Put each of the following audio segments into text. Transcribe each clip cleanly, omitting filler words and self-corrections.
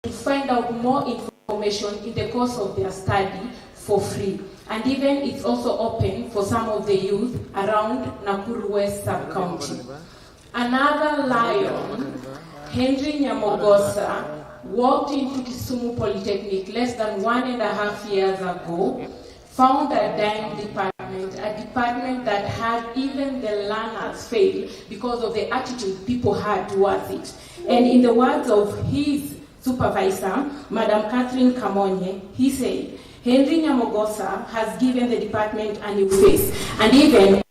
to find out more information in the course of their study for free. And even it's also open for some of the youth around Nakuru West sub-county. Another lion, Henry Nyamogosa, walked into Kisumu Polytechnic less than 1.5 years ago, found a dying department, a department that had even the learners fail because of the attitude people had towards it. And in the words of his supervisor, Madam Catherine Kamonye, he said, Henry Nyamogosa has given the department a new face, and even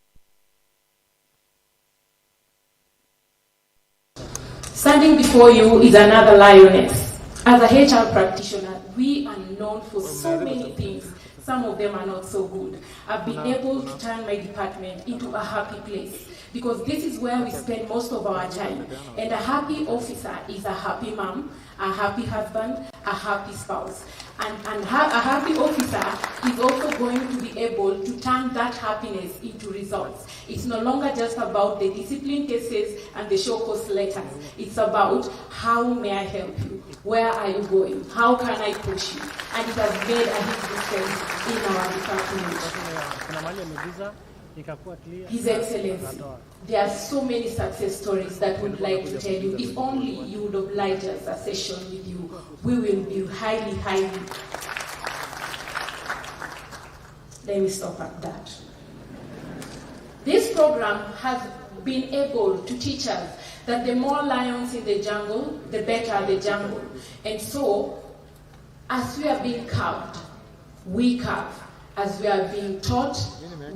standing before you is another lioness. As a HR practitioner, we are known for so many things. Some of them are not so good. I've been able to turn my department into a happy place because this is where we spend most of our time. And a happy officer is a happy mom, a happy husband, a happy spouse. And a happy officer is also going to be able to turn that happiness into results. It's no longer just about the discipline cases and the show cause letters. It's about how may I help you? Where are you going? How can I push you? And it has made a huge difference in our department. His Excellency, there are so many success stories that we'd like to tell you. If only you would oblige us a session with you, we will be highly. Let me stop at that. This program has been able to teach us that the more lions in the jungle, the better the jungle. And so, as we are being carved, we carve. As we are being taught,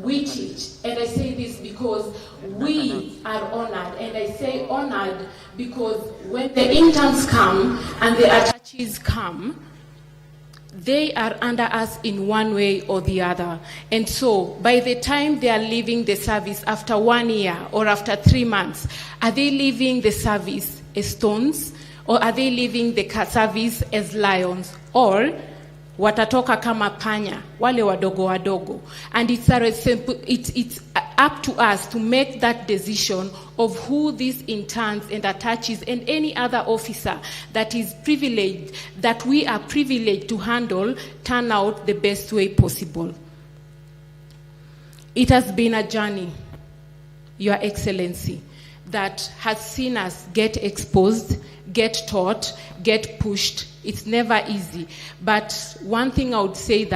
we teach. And I say this because we are honored. And I say honored because when the interns come and the attaches come, they are under us in one way or the other. And so by the time they are leaving the service after 1 year or after 3 months, are they leaving the service as stones? Or are they leaving the service as lions? Or watatoka kama panya, wale wadogo wadogo. And it's up to us to make that decision of who these interns and attaches and any other officer that is privileged, that we are privileged to handle, turn out the best way possible. It has been a journey, Your Excellency, that has seen us get exposed, get taught, get pushed. It's never easy. But one thing I would say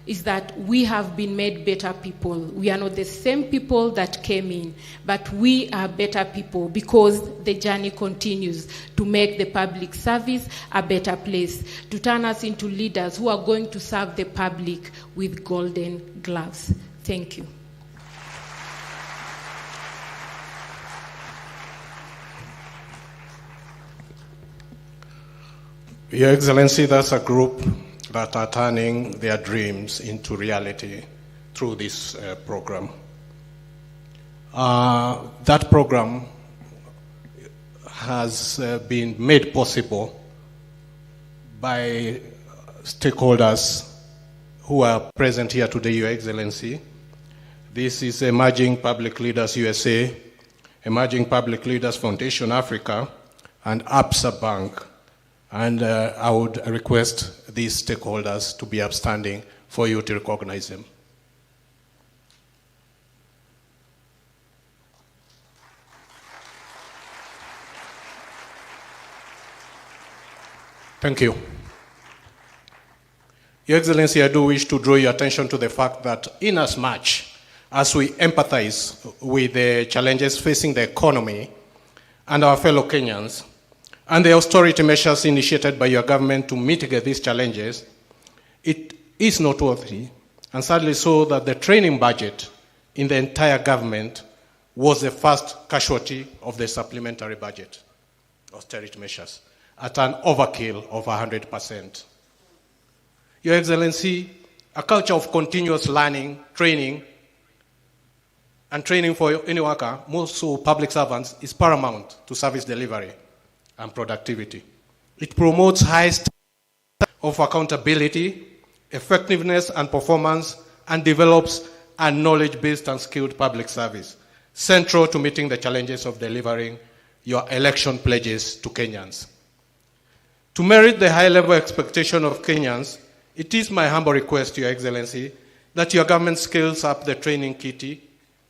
is that we have been made better people. We are not the same people that came in, but we are better people because the journey continues to make the public service a better place, to turn us into leaders who are going to serve the public with golden gloves. Thank you. Your Excellency, that's a group that are turning their dreams into reality through this program. That program has been made possible by stakeholders who are present here today, Your Excellency. This is Emerging Public Leaders USA, Emerging Public Leaders Foundation Africa, and ABSA Bank. And I would request these stakeholders to be upstanding for you to recognize them. Thank you. Your Excellency, I do wish to draw your attention to the fact that inasmuch as we empathize with the challenges facing the economy and our fellow Kenyans, and the austerity measures initiated by your government to mitigate these challenges, it is noteworthy, and sadly so, that the training budget in the entire government was the first casualty of the supplementary budget, austerity measures, at an overkill of 100%. Your Excellency, a culture of continuous learning, training, and training for any worker, most so public servants, is paramount to service delivery and productivity. It promotes high standards of accountability, effectiveness and performance, and develops a knowledge-based and skilled public service, central to meeting the challenges of delivering your election pledges to Kenyans. To merit the high-level expectation of Kenyans, it is my humble request, Your Excellency, that your government scales up the training kitty,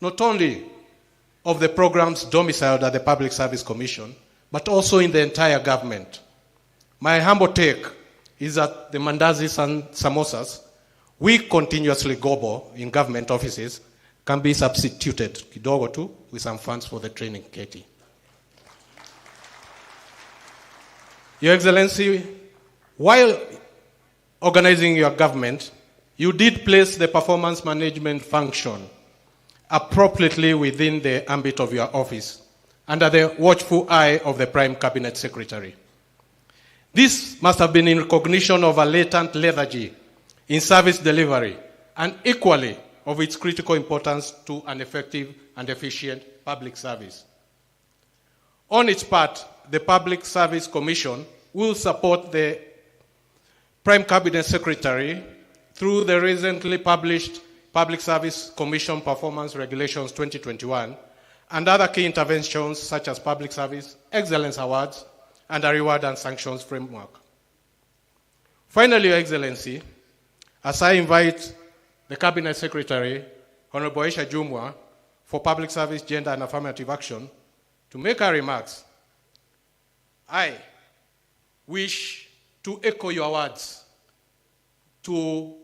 not only of the programs domiciled at the Public Service Commission, but also in the entire government. My humble take is that the mandazis and samosas we continuously gobble in government offices can be substituted kidogo tu with some funds for the training kitty. Your Excellency, while organizing your government, you did place the performance management function appropriately within the ambit of your office, under the watchful eye of the Prime Cabinet Secretary. This must have been in recognition of a latent lethargy in service delivery, and equally of its critical importance to an effective and efficient public service. On its part, the Public Service Commission will support the Prime Cabinet Secretary through the recently published Public Service Commission Performance Regulations 2021 and other key interventions such as Public Service Excellence Awards and a reward and sanctions framework. Finally, Your Excellency, as I invite the Cabinet Secretary, Honorable Aisha Jumwa, for Public Service, Gender and Affirmative Action, to make her remarks, I wish to echo your words to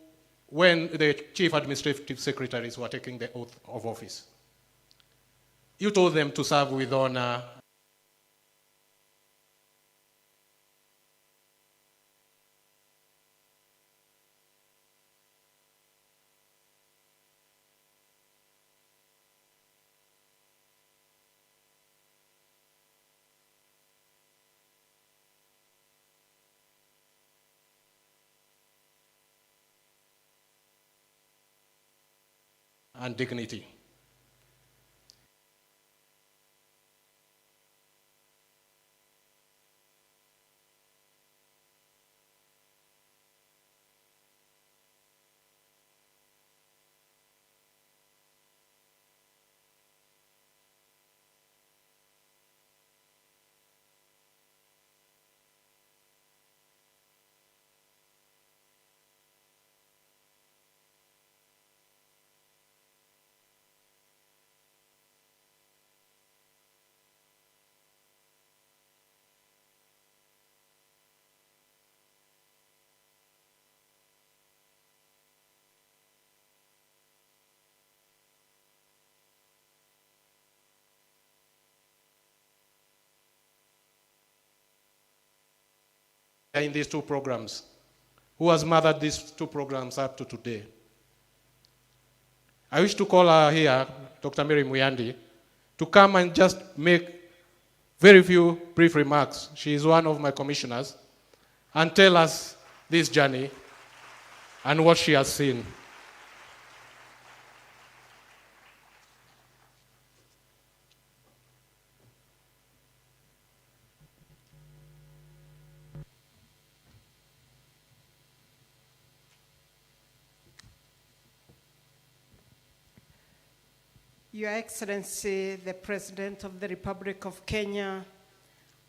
when the Chief Administrative Secretaries were taking the oath of office. You told them to serve with honor and dignity. In these two programs, who has mothered these two programs up to today. I wish to call her here, Dr. Mary Muyandi, to come and just make very few brief remarks. She is one of my commissioners, and tell us this journey and what she has seen. Your Excellency, the President of the Republic of Kenya,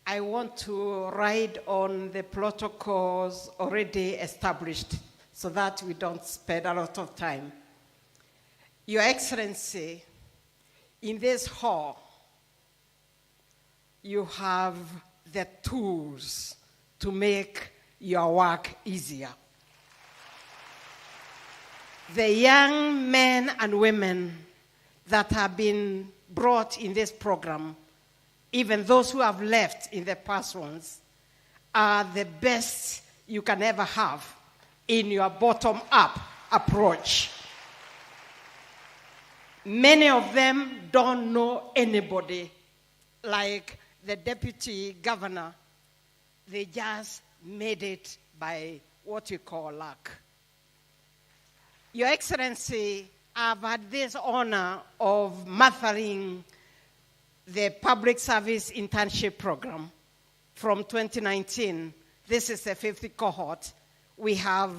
I want to ride on the protocols already established so that we don't spend a lot of time. Your Excellency, in this hall, you have the tools to make your work easier. The young men and women that have been brought in this program, even those who have left in the past ones, are the best you can ever have in your bottom-up approach. Many of them don't know anybody, like the deputy governor. They just made it by what you call luck. Your Excellency, I've had this honor of mothering the Public Service Internship Program from 2019. This is the 50th cohort. We have,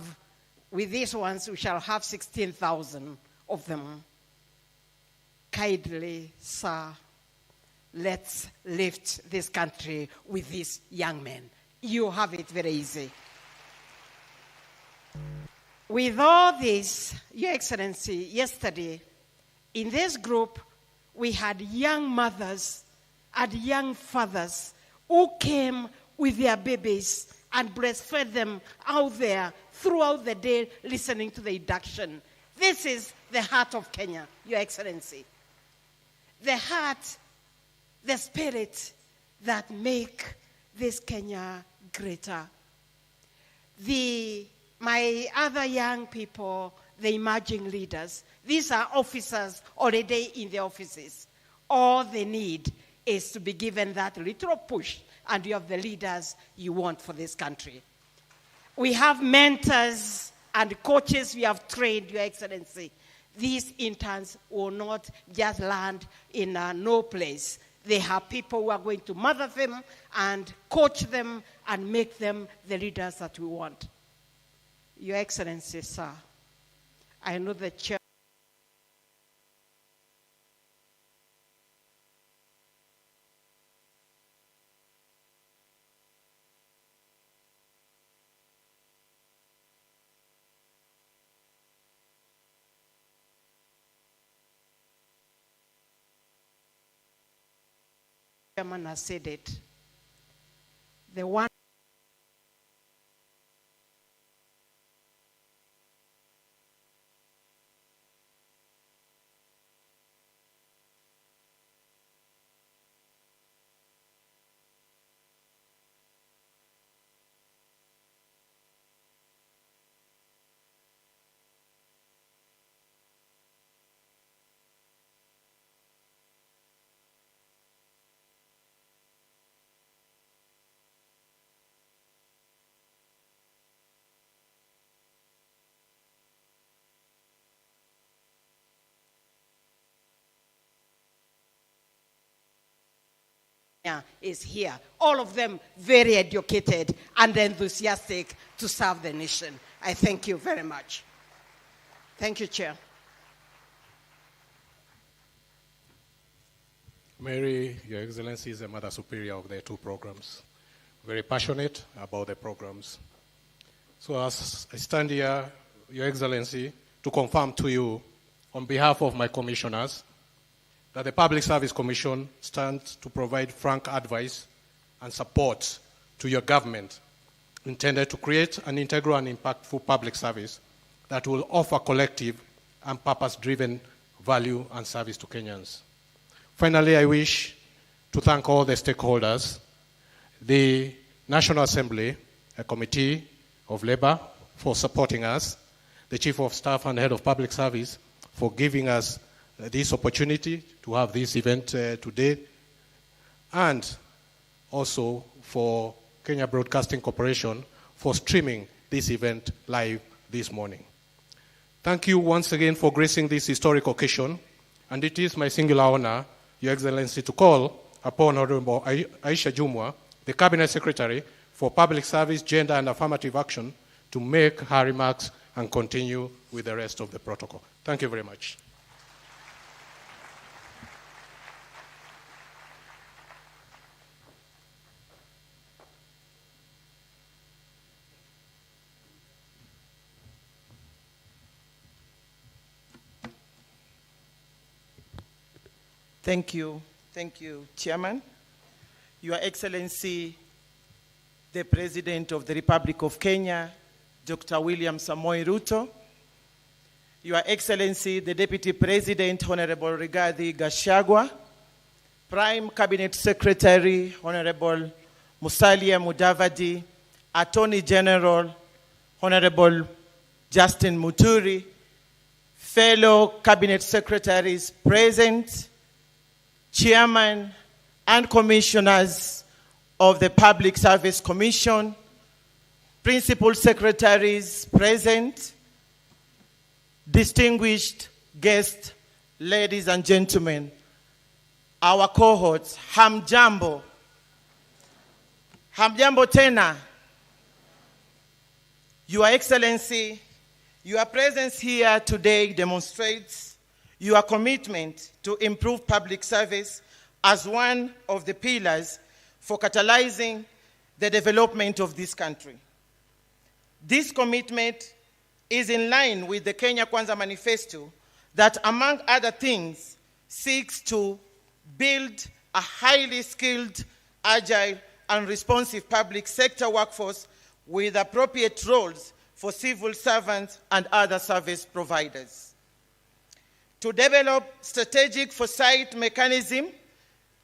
with these ones, we shall have 16,000 of them. Kindly, sir, let's lift this country with these young men. you have it very easy. With all this, Your Excellency, yesterday, in this group, we had young mothers and young fathers who came with their babies and breastfed them out there throughout the day listening to the induction. This is the heart of Kenya, Your Excellency. The heart, the spirit that make this Kenya greater. My other young people, the emerging leaders, these are officers already in the offices. All they need is to be given that little push, and you have the leaders you want for this country. We have mentors and coaches we have trained, Your Excellency. These interns will not just land in no place. They have people who are going to mother them and coach them and make them the leaders that we want. Your Excellency, sir, I know the chair. Chairman has said it. The one is here. All of them very educated and enthusiastic to serve the nation. I thank you very much. Thank you, Chair. Mary, Your Excellency, is the Mother Superior of the two programs. Very passionate about the programs. So as I stand here, Your Excellency, to confirm to you, on behalf of my commissioners, that the Public Service Commission stands to provide frank advice and support to your government intended to create an integral and impactful public service that will offer collective and purpose-driven value and service to Kenyans. Finally, I wish to thank all the stakeholders, the National Assembly, a Committee of Labor for supporting us, the Chief of Staff and Head of Public Service for giving us this opportunity to have this event today, and also for Kenya Broadcasting Corporation for streaming this event live this morning. Thank you once again for gracing this historic occasion, and it is my singular honor, Your Excellency, to call upon Honorable Aisha Jumwa, the Cabinet Secretary for Public Service, Gender and Affirmative Action, to make her remarks and continue with the rest of the protocol. Thank you very much. Thank you, Chairman. Your Excellency, the President of the Republic of Kenya, Dr. William Samoei Ruto, Your Excellency, the Deputy President, Honorable Rigathi Gachagua, Prime Cabinet Secretary, Honorable Musalia Mudavadi, Attorney General, Honorable Justin Muturi, fellow Cabinet Secretaries present, Chairman and Commissioners of the Public Service Commission, Principal Secretaries present, distinguished guests, ladies and gentlemen, our cohorts, hamjambo. Hamjambo tena. Your Excellency, your presence here today demonstrates your commitment to improve public service as one of the pillars for catalyzing the development of this country. This commitment is in line with the Kenya Kwanza Manifesto that, among other things, seeks to build a highly skilled, agile, and responsive public sector workforce with appropriate roles for civil servants and other service providers. To develop strategic foresight mechanism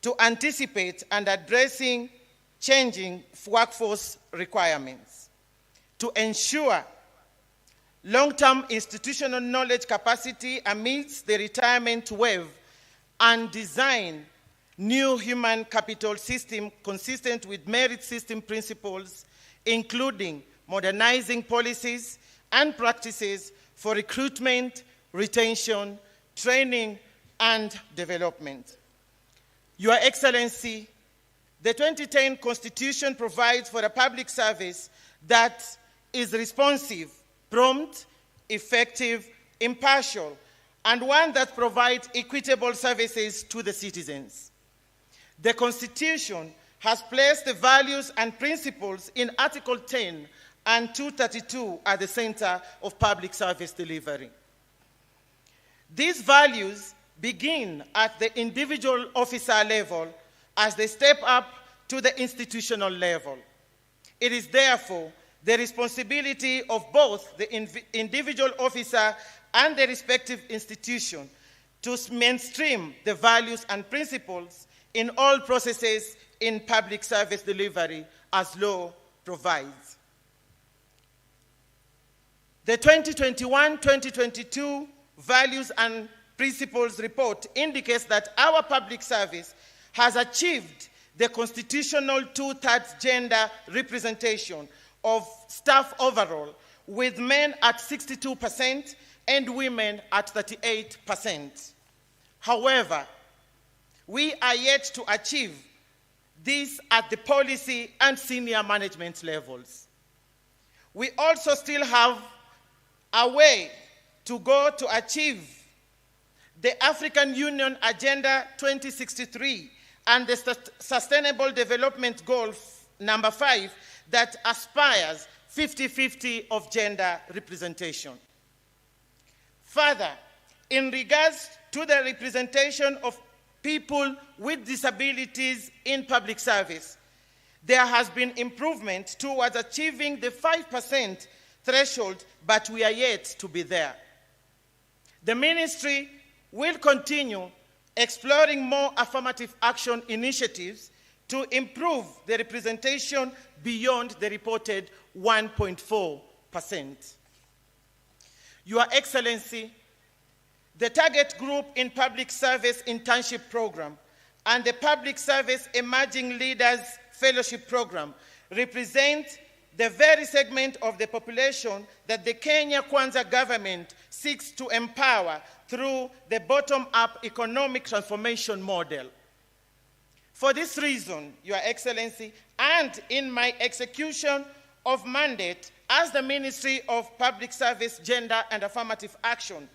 to anticipate and addressing changing workforce requirements. To ensure long-term institutional knowledge capacity amidst the retirement wave and design new human capital system consistent with merit system principles, including modernizing policies and practices for recruitment, retention, training, and development. Your Excellency, the 2010 Constitution provides for a public service that is responsive, prompt, effective, impartial, and one that provides equitable services to the citizens. The Constitution has placed the values and principles in Article 10 and 232 at the center of public service delivery. These values begin at the individual officer level as they step up to the institutional level. It is therefore the responsibility of both the individual officer and the respective institution to mainstream the values and principles in all processes in public service delivery as law provides. The 2021-2022 Values and Principles Report indicates that our public service has achieved the constitutional 2/3 gender representation of staff overall, with men at 62% and women at 38%. However, we are yet to achieve this at the policy and senior management levels. We also still have a way to go to achieve the African Union Agenda 2063 and the Sustainable Development Goal number 5 that aspires 50-50 of gender representation. Further, in regards to the representation of people with disabilities in public service, there has been improvement towards achieving the 5% threshold, but we are yet to be there. The ministry will continue exploring more affirmative action initiatives to improve the representation beyond the reported 1.4%. Your Excellency, the target group in public service internship program and the public service emerging leaders fellowship program represent the very segment of the population that the Kenya Kwanza government seeks to empower through the bottom-up economic transformation model. For this reason, Your Excellency, and in my execution of mandate as the Ministry of Public Service, Gender and Affirmative Action,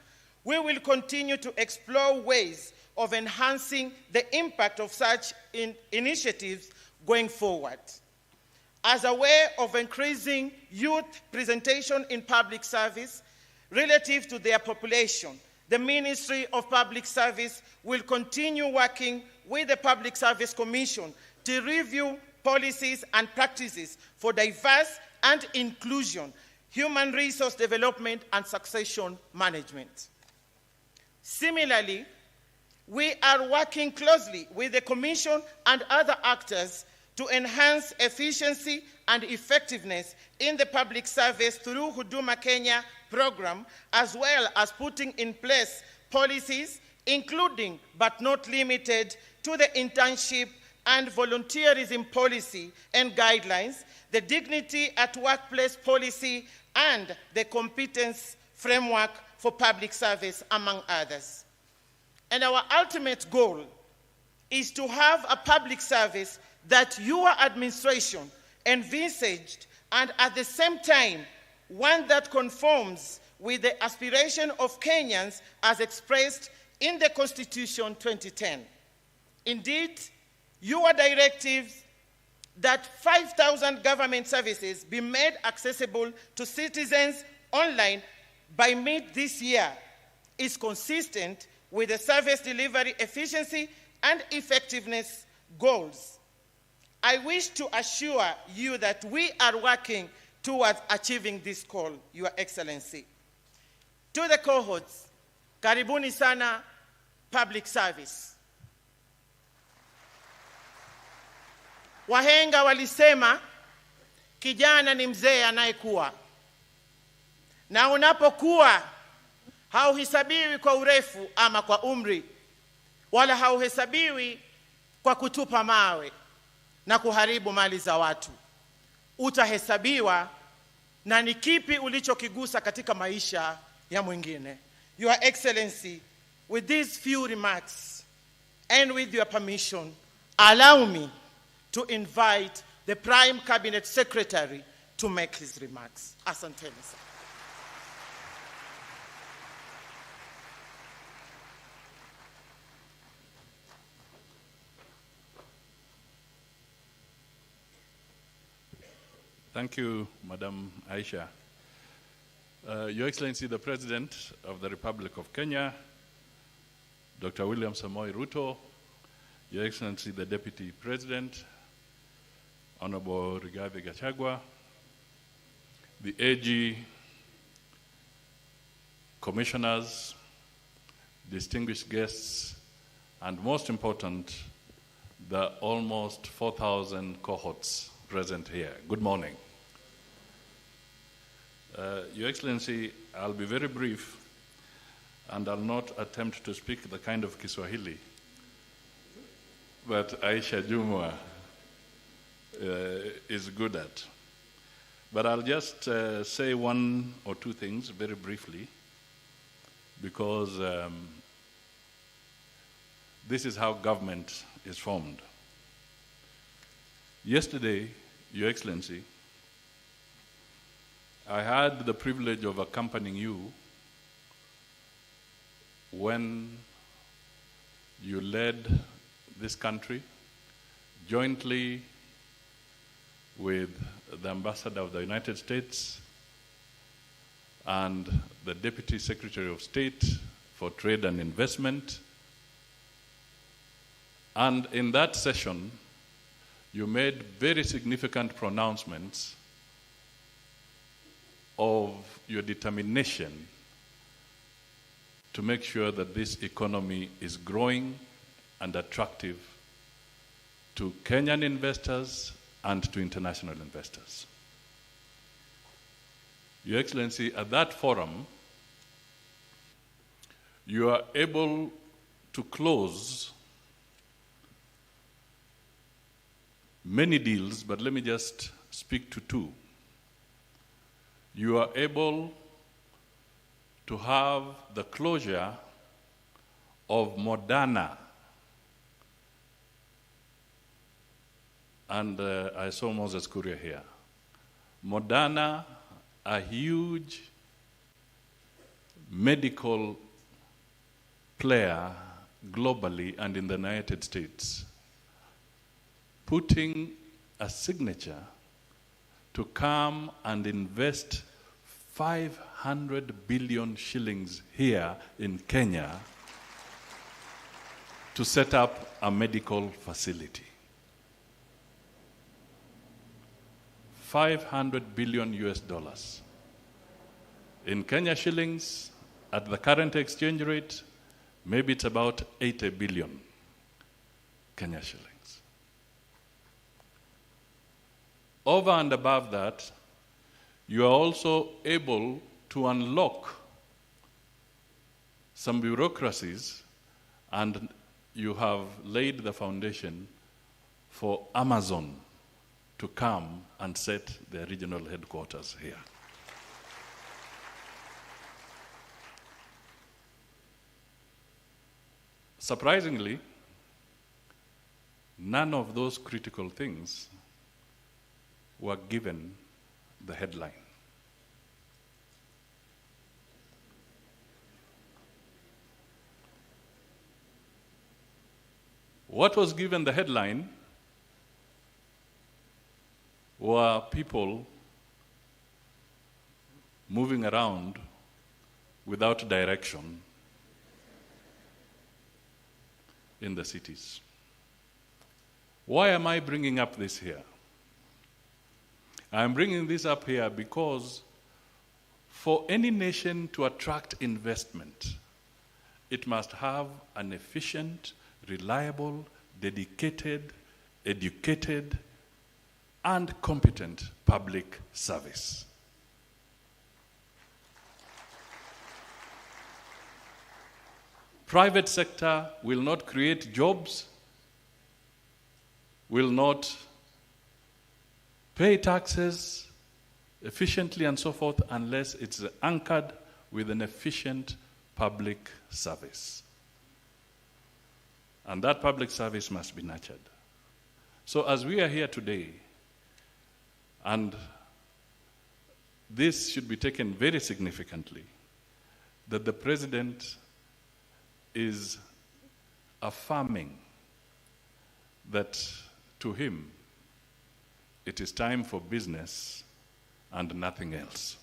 we will continue to explore ways of enhancing the impact of such initiatives going forward. As a way of increasing youth presentation in public service relative to their population, the Ministry of Public Service will continue working with the Public Service Commission to review policies and practices for diverse and inclusion, human resource development, and succession management. Similarly, we are working closely with the Commission and other actors to enhance efficiency and effectiveness in the public service through Huduma Kenya program, as well as putting in place policies, including but not limited to the internship and volunteerism policy and guidelines, the dignity at workplace policy, and the competence framework for public service, among others. And our ultimate goal is to have a public service that your administration envisaged, and at the same time, one that conforms with the aspiration of Kenyans as expressed in the Constitution 2010. Indeed, your directives that 5,000 government services be made accessible to citizens online by mid this year is consistent with the service delivery efficiency and effectiveness goals. I wish to assure you that we are working towards achieving this goal, Your Excellency. To the cohorts, karibuni sana public service. Wahenga walisema kijana ni mzee anayekuwa, na unapokuwa hauhesabiwi kwa urefu ama kwa umri, wala hauhesabiwi kwa kutupa mawe na kuharibu mali za watu. Utahesabiwa na ni kipi ulichokigusa katika maisha ya mwingine. Your Excellency, with these few remarks and with your permission, allow me to invite the Prime Cabinet Secretary to make his remarks. Asanteni sana. Thank you, Madam Aisha. Your Excellency, the President of the Republic of Kenya, Dr. William Samoei Ruto, Your Excellency, the Deputy President, Honorable Rigathi Gachagua, the AG, commissioners, distinguished guests, and most important, the almost 4,000 cohorts present here. Good morning. Your Excellency, I'll be very brief, and I'll not attempt to speak the kind of Kiswahili that Aisha Jumwa is good at. But I'll just say one or two things very briefly, because this is how government is formed. Yesterday, Your Excellency, I had the privilege of accompanying you when you led this country jointly with the Ambassador of the United States and the Deputy Secretary of State for Trade and Investment. And in that session, you made very significant pronouncements of your determination to make sure that this economy is growing and attractive to Kenyan investors and to international investors. Your Excellency, at that forum, you are able to close many deals, but let me just speak to two. You are able to have the closure of Moderna. And I saw Moses Kuria here. Moderna, a huge medical player globally and in the United States, putting a signature to come and invest 500 billion shillings here in Kenya to set up a medical facility. 500 billion US dollars. In Kenya shillings, at the current exchange rate, maybe it's about 80 billion Kenya shillings. Over and above that, you are also able to unlock some bureaucracies, and you have laid the foundation for Amazon to come and set their regional headquarters here. Surprisingly, none of those critical things were given the headline. What was given the headline were people moving around without direction in the cities. Why am I bringing up this here? I'm bringing this up here because for any nation to attract investment, it must have an efficient, reliable, dedicated, educated, and competent public service. Private sector will not create jobs, will not pay taxes efficiently and so forth unless it's anchored with an efficient public service. And that public service must be nurtured. So as we are here today, and this should be taken very significantly, that the President is affirming that to him, it is time for business and nothing else.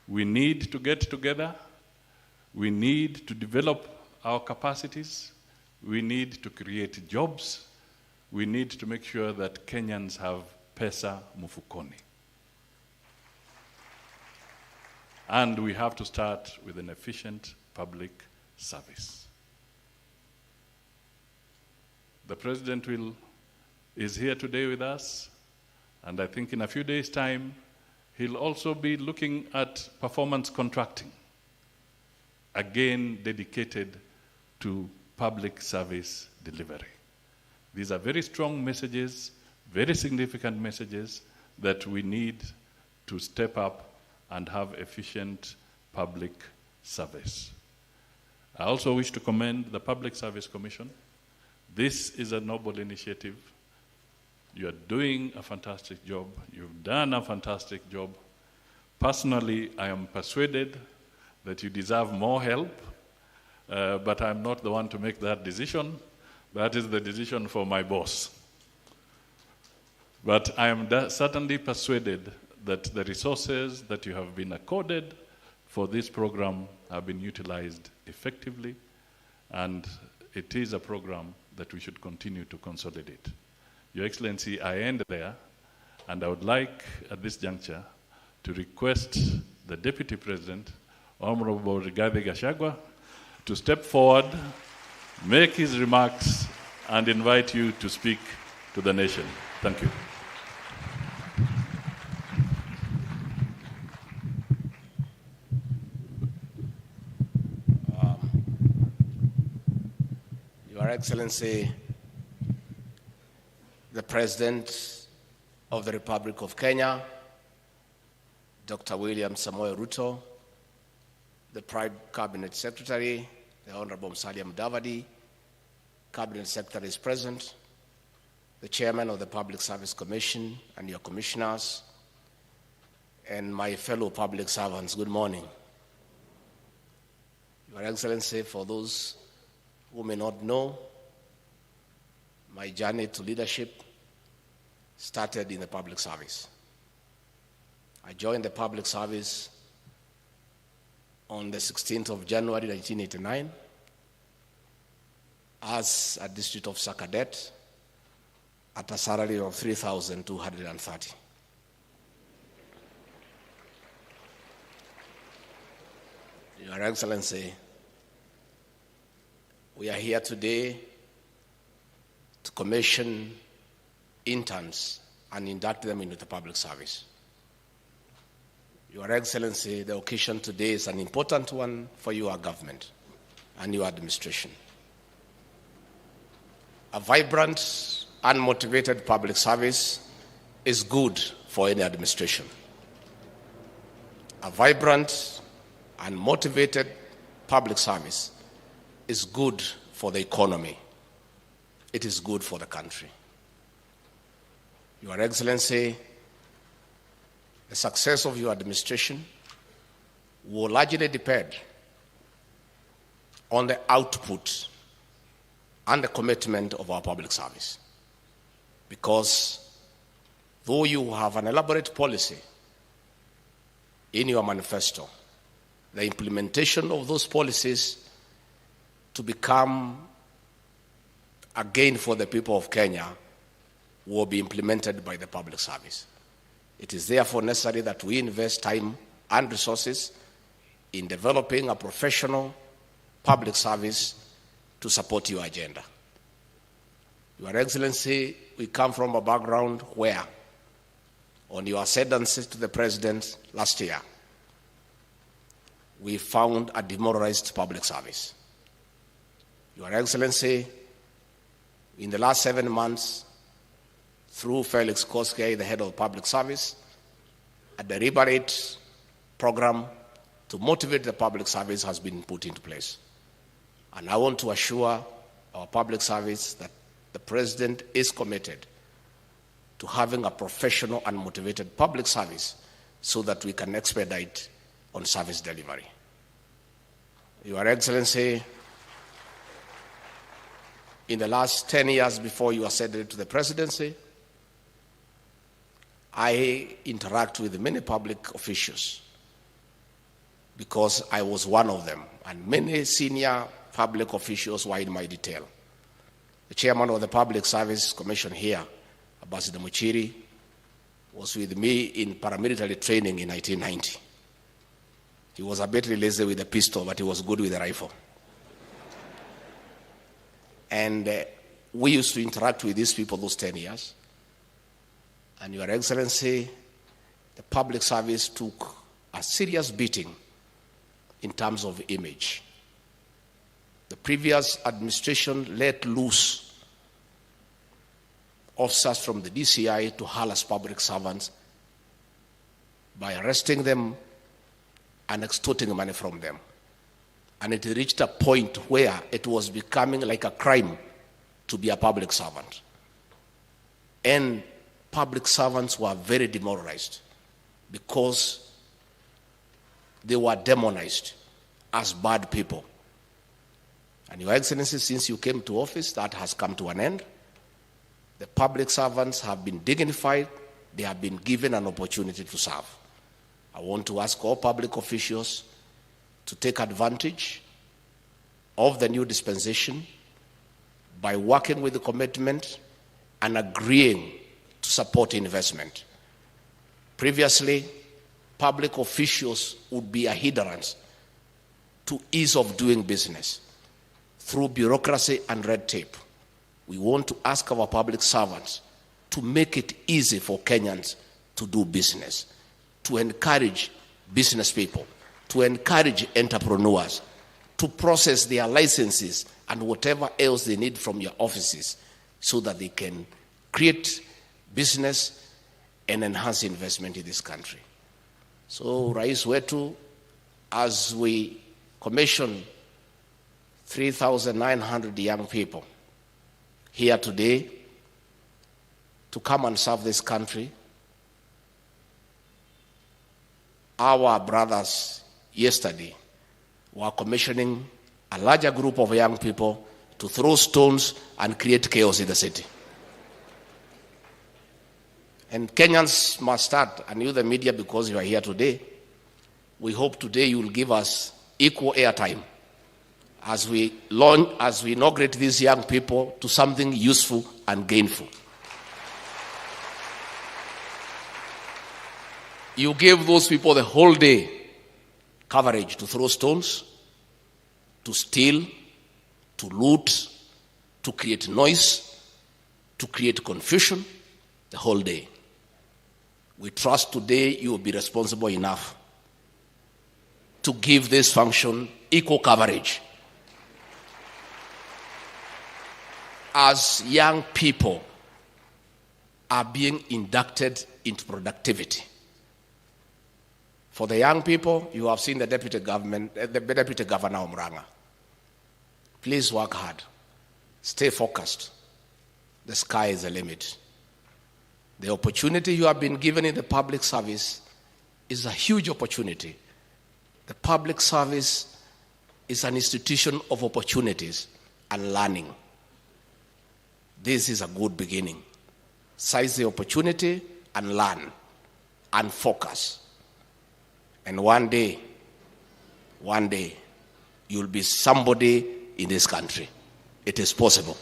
We need to get together. We need to develop our capacities. We need to create jobs. We need to make sure that Kenyans have pesa mufukoni. And we have to start with an efficient public service. The President is here today with us, and I think in a few days' time, he'll also be looking at performance contracting, again dedicated to public service delivery. These are very strong messages, very significant messages that we need to step up and have efficient public service. I also wish to commend the Public Service Commission. This is a noble initiative. You are doing a fantastic job. You've done a fantastic job. Personally, I am persuaded that you deserve more help, but I'm not the one to make that decision. That is the decision for my boss. But I am certainly persuaded that the resources that you have been accorded for this program have been utilized effectively, and it is a program that we should continue to consolidate. Your Excellency, I end there, and I would like at this juncture to request the Deputy President, Honorable Rigathi Gachagua, to step forward, make his remarks, and invite you to speak to the nation. Thank you. Your Excellency, the President of the Republic of Kenya, Dr. William Samoei Ruto, the Prime Cabinet Secretary, the Honorable Musalia Mudavadi, Cabinet Secretary is present, the Chairman of the Public Service Commission and your commissioners, and my fellow public servants, good morning. Your Excellency, for those who may not know, my journey to leadership started in the public service. I joined the public service on the 16th of January 1989 as a district officer cadet at a salary of 3,230. Your Excellency, we are here today to commission interns and induct them into the public service. Your Excellency, the occasion today is an important one for your government and your administration. A vibrant and motivated public service is good for any administration. A vibrant and motivated public service is good for the economy. It is good for the country. Your Excellency, the success of your administration will largely depend on the output and the commitment of our public service. Because though you have an elaborate policy in your manifesto, the implementation of those policies to become a gain for the people of Kenya will be implemented by the public service. It is therefore necessary that we invest time and resources in developing a professional public service to support your agenda. Your Excellency, we come from a background where, on your ascendancy to the President last year, we found a demoralized public service. Your Excellency, in the last 7 months, through Felix Koskei, the head of public service, a deliberate program to motivate the public service has been put into place. And I want to assure our public service that the President is committed to having a professional and motivated public service so that we can expedite on service delivery. Your Excellency, in the last 10 years before you ascended to the presidency, I interact with many public officials because I was one of them, and many senior public officials were in my detail. The chairman of the Public Service Commission here, Ambassador Muchiri, was with me in paramilitary training in 1990. He was a bit lazy with the pistol, but he was good with the rifle. And we used to interact with these people those 10 years. And Your Excellency, the public service took a serious beating in terms of image. The previous administration let loose officers from the DCI to harass public servants by arresting them and extorting money from them. And it reached a point where it was becoming like a crime to be a public servant. And public servants were very demoralized because they were demonized as bad people. And Your Excellency, since you came to office, that has come to an end. The public servants have been dignified. They have been given an opportunity to serve. I want to ask all public officials to take advantage of the new dispensation by working with the commitment and agreeing to support investment. Previously, public officials would be a hindrance to ease of doing business through bureaucracy and red tape. We want to ask our public servants to make it easy for Kenyans to do business, to encourage business people, to encourage entrepreneurs, to process their licenses and whatever else they need from your offices so that they can create business and enhance investment in this country. So, Rais wetu, as we commission 3,900 young people here today to come and serve this country, our brothers yesterday were commissioning a larger group of young people to throw stones and create chaos in the city. And Kenyans must start, and you the media, because you are here today, we hope today you will give us equal airtime as we inaugurate these young people to something useful and gainful. You gave those people the whole day coverage to throw stones, to steal, to loot, to create noise, to create confusion, the whole day. We trust today you will be responsible enough to give this function equal coverage. As young people are being inducted into productivity. For the young people, you have seen the deputy governor Omranga. Please work hard. Stay focused. The sky is the limit. The opportunity you have been given in the public service is a huge opportunity. The public service is an institution of opportunities and learning. This is a good beginning. Seize the opportunity and learn and focus. And one day, you'll be somebody in this country. It is possible.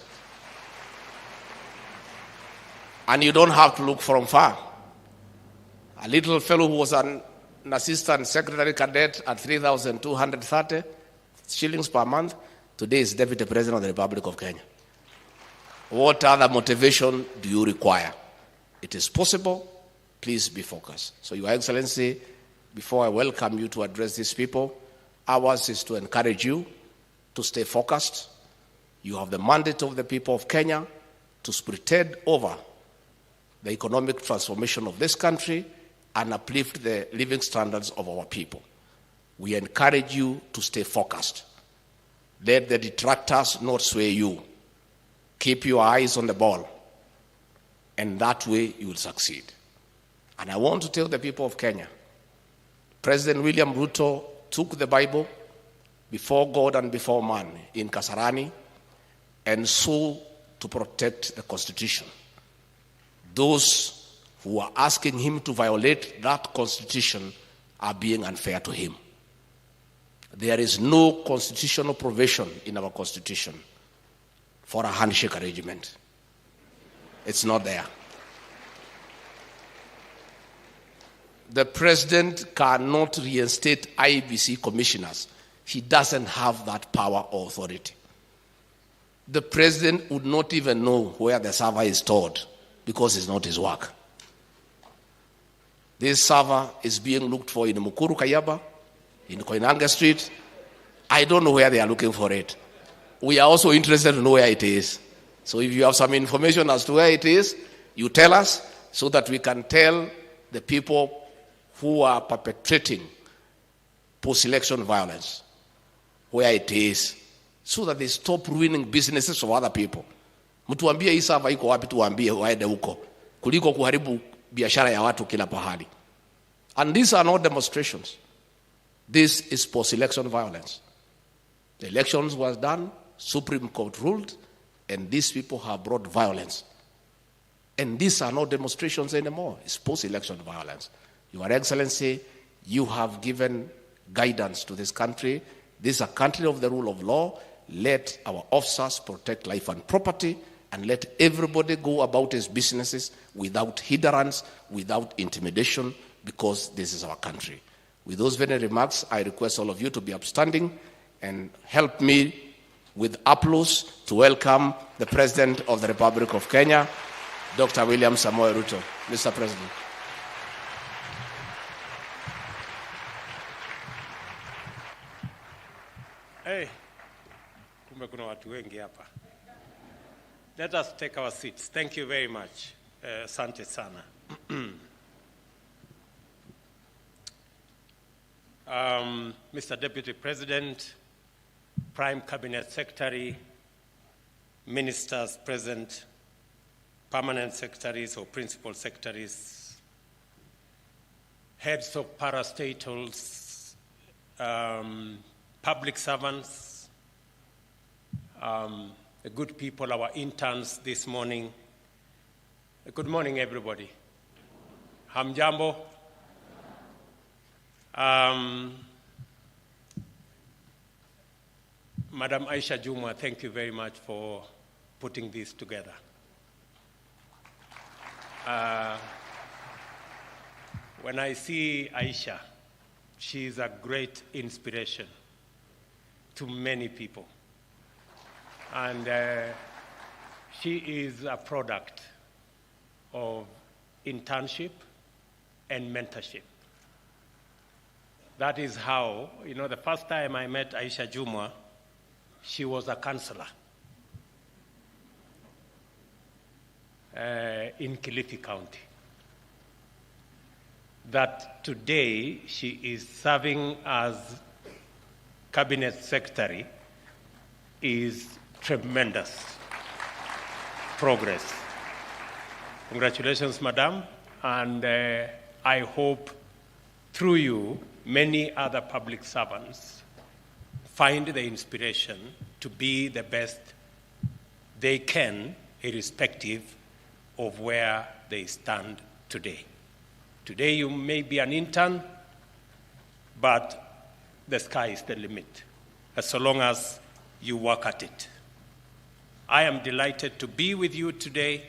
And you don't have to look from far. A little fellow who was an assistant secretary cadet at 3,230 shillings per month, today is Deputy President of the Republic of Kenya. What other motivation do you require? It is possible. Please be focused. So, Your Excellency, before I welcome you to address these people, ours is to encourage you to stay focused. You have the mandate of the people of Kenya to spearhead over the economic transformation of this country and uplift the living standards of our people. We encourage you to stay focused. Let the detractors not sway you. Keep your eyes on the ball, and that way you will succeed. And I want to tell the people of Kenya, President William Ruto took the Bible before God and before man in Kasarani and swore to protect the Constitution. Those who are asking him to violate that Constitution are being unfair to him. There is no constitutional provision in our Constitution for a handshake arrangement. It's not there. The president cannot reinstate IEBC commissioners. He doesn't have that power or authority. The president would not even know where the server is stored because it's not his work. This server is being looked for in Mukuru Kayaba, in Koinange Street. I don't know where they are looking for it. We are also interested to know where it is. So if you have some information as to where it is, you tell us so that we can tell the people who are perpetrating post-election violence where it is, so that they stop ruining businesses of other people. Mtuambie hii server iko wapi, tuambie waende huko kuliko kuharibu biashara ya watu kila pahali. And these are not demonstrations. This is post-election violence. The elections was done, Supreme Court ruled, and these people have brought violence. And these are not demonstrations anymore. It's post-election violence. Your Excellency, you have given guidance to this country. This is a country of the rule of law. Let our officers protect life and property, and let everybody go about his businesses without hindrance, without intimidation, because this is our country. With those very remarks, I request all of you to be upstanding and help me with applause to welcome the President of the Republic of Kenya, Dr. William Samoei Ruto. Mr. President. Hey, kumbe kuna watu wengi hapa. Let us take our seats. Thank you very much. Asante sana. Mr. Deputy President, Prime Cabinet Secretary, Ministers present, Permanent Secretaries or Principal Secretaries, Heads of parastatals, public servants, the good people, our interns this morning. Good morning, everybody. Hamjambo. Madam Aisha Jumwa, thank you very much for putting this together. When I see Aisha, she is a great inspiration to many people. And she is a product of internship and mentorship. That is how, the first time I met Aisha Jumwa, she was a counselor in Kilifi County. That today she is serving as Cabinet Secretary is tremendous progress. Congratulations, Madam, and I hope through you, many other public servants find the inspiration to be the best they can irrespective of where they stand today. Today you may be an intern, but the sky is the limit, as long as you work at it. I am delighted to be with you today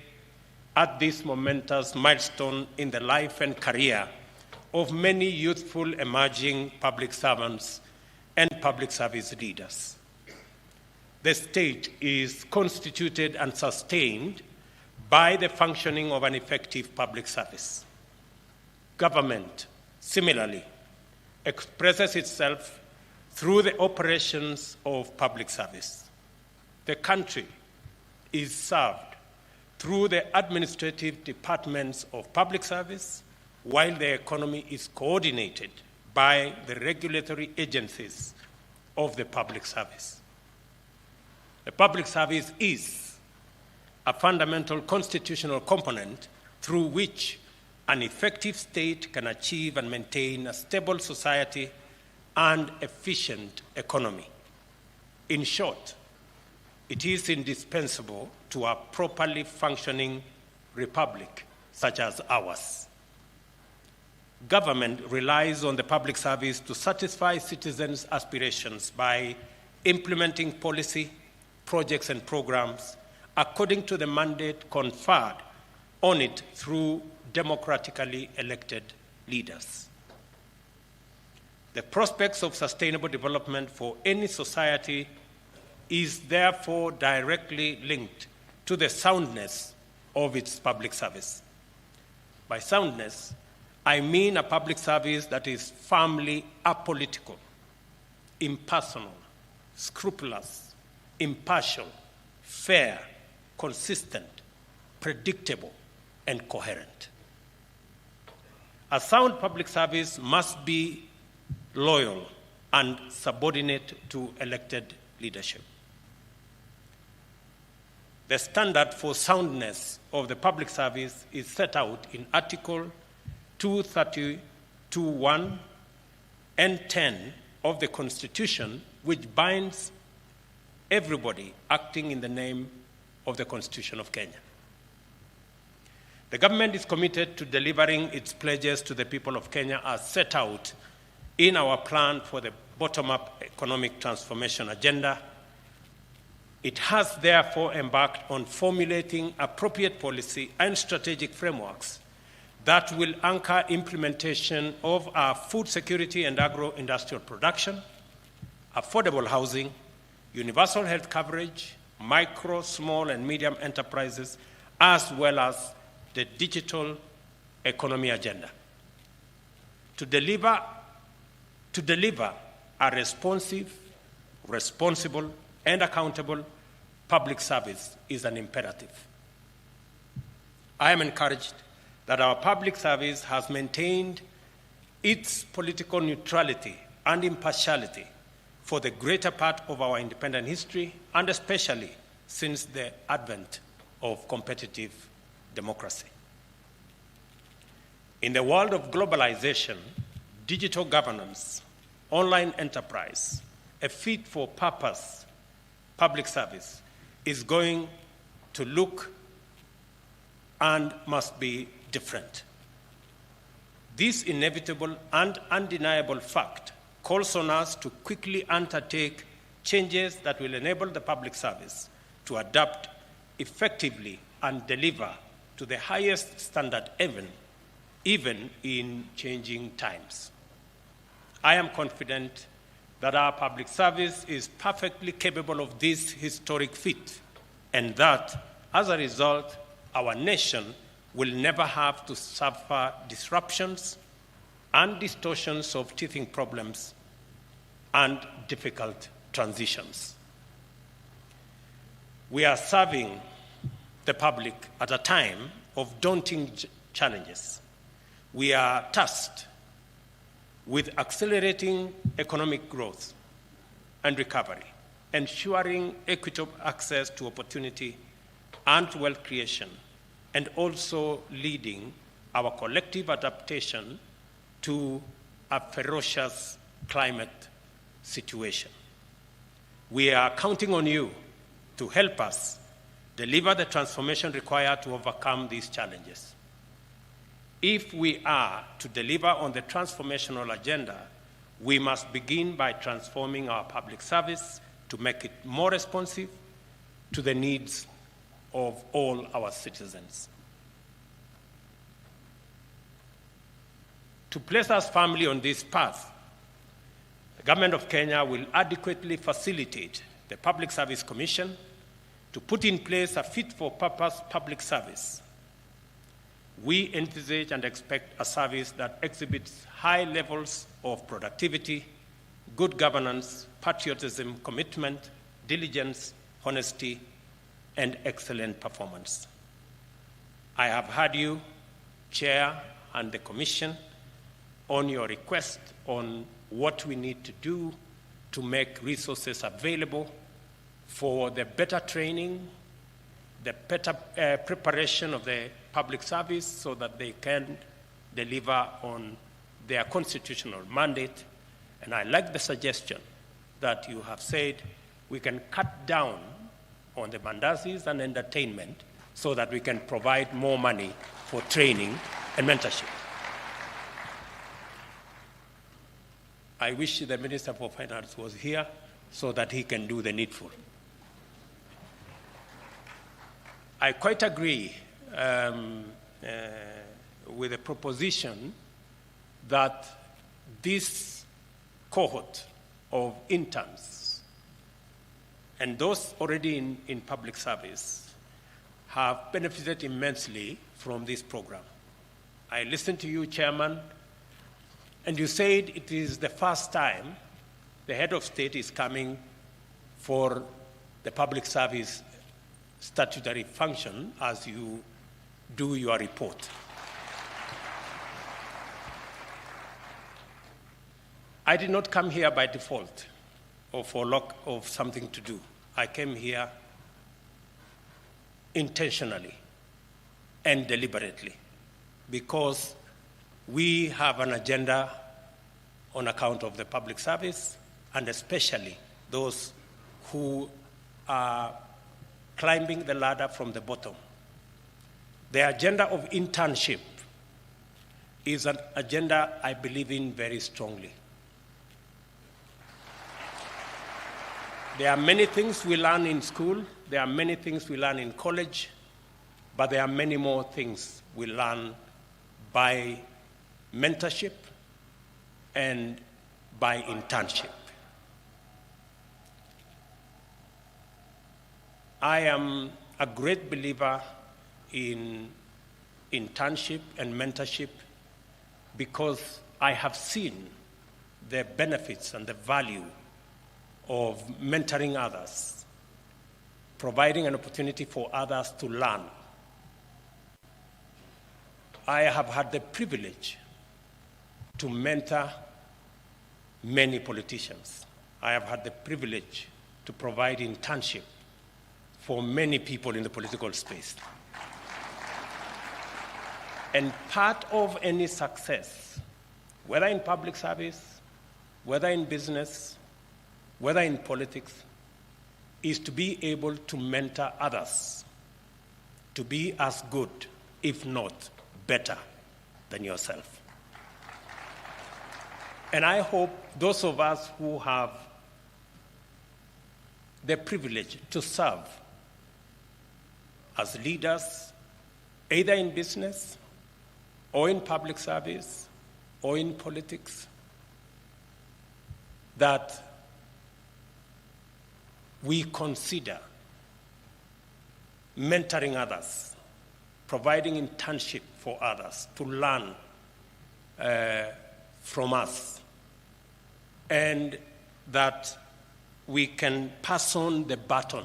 at this momentous milestone in the life and career of many youthful emerging public servants and public service leaders. The state is constituted and sustained by the functioning of an effective public service. Government, similarly, expresses itself through the operations of public service. The country is served through the administrative departments of public service, while the economy is coordinated by the regulatory agencies of the public service. The public service is a fundamental constitutional component through which an effective state can achieve and maintain a stable society and efficient economy. In short, it is indispensable to a properly functioning republic such as ours. Government relies on the public service to satisfy citizens' aspirations by implementing policy, projects, and programs according to the mandate conferred on it through democratically elected leaders. The prospects of sustainable development for any society is therefore directly linked to the soundness of its public service. By soundness, I mean a public service that is firmly apolitical, impersonal, scrupulous, impartial, fair, consistent, predictable, and coherent. A sound public service must be loyal and subordinate to elected leadership. The standard for soundness of the public service is set out in Article 232(1) and 10 of the Constitution, which binds everybody acting in the name of the Constitution of Kenya. The government is committed to delivering its pledges to the people of Kenya as set out in our plan for the bottom-up economic transformation agenda. It has therefore embarked on formulating appropriate policy and strategic frameworks that will anchor implementation of our food security and agro-industrial production, affordable housing, universal health coverage, micro, small, and medium enterprises, as well as the digital economy agenda. To deliver a responsive, responsible, and accountable public service is an imperative. I am encouraged that our public service has maintained its political neutrality and impartiality for the greater part of our independent history, and especially since the advent of competitive democracy. In the world of globalization, digital governance, online enterprise, a fit-for-purpose public service is going to look and must be different. This inevitable and undeniable fact calls on us to quickly undertake changes that will enable the public service to adapt effectively and deliver to the highest standard even in changing times. I am confident that our public service is perfectly capable of this historic feat, and that, as a result, our nation will never have to suffer disruptions and distortions of teething problems and difficult transitions. We are serving the public at a time of daunting challenges. We are tasked with accelerating economic growth and recovery, ensuring equitable access to opportunity and wealth creation, and also leading our collective adaptation to a ferocious climate situation. We are counting on you to help us deliver the transformation required to overcome these challenges. If we are to deliver on the transformational agenda, we must begin by transforming our public service to make it more responsive to the needs of all our citizens. To place us firmly on this path, the Government of Kenya will adequately facilitate the Public Service Commission to put in place a fit-for-purpose public service. We envisage and expect a service that exhibits high levels of productivity, good governance, patriotism, commitment, diligence, honesty, and excellent performance. I have heard you, Chair, and the Commission on your request on what we need to do to make resources available for the better training, the better preparation of the public service so that they can deliver on their constitutional mandate. And I like the suggestion that you have said we can cut down on the mandazis and entertainment so that we can provide more money for training and mentorship. I wish the Minister for Finance was here so that he can do the needful. I quite agree with the proposition that this cohort of interns and those already in public service have benefited immensely from this program. I listened to you, Chairman, and you said it is the first time the head of state is coming for the public service statutory function as you do your report. I did not come here by default or for lack of something to do. I came here intentionally and deliberately because we have an agenda on account of the public service and especially those who are climbing the ladder from the bottom. The agenda of internship is an agenda I believe in very strongly. There are many things we learn in school, there are many things we learn in college, but there are many more things we learn by mentorship and by internship. I am a great believer in internship and mentorship because I have seen the benefits and the value of mentoring others, providing an opportunity for others to learn. I have had the privilege to mentor many politicians. I have had the privilege to provide internship for many people in the political space. And part of any success, whether in public service, whether in business, whether in politics, is to be able to mentor others, to be as good, if not better, than yourself. And I hope those of us who have the privilege to serve as leaders, either in business or in public service or in politics, that we consider mentoring others, providing internship for others to learn from us, and that we can pass on the baton.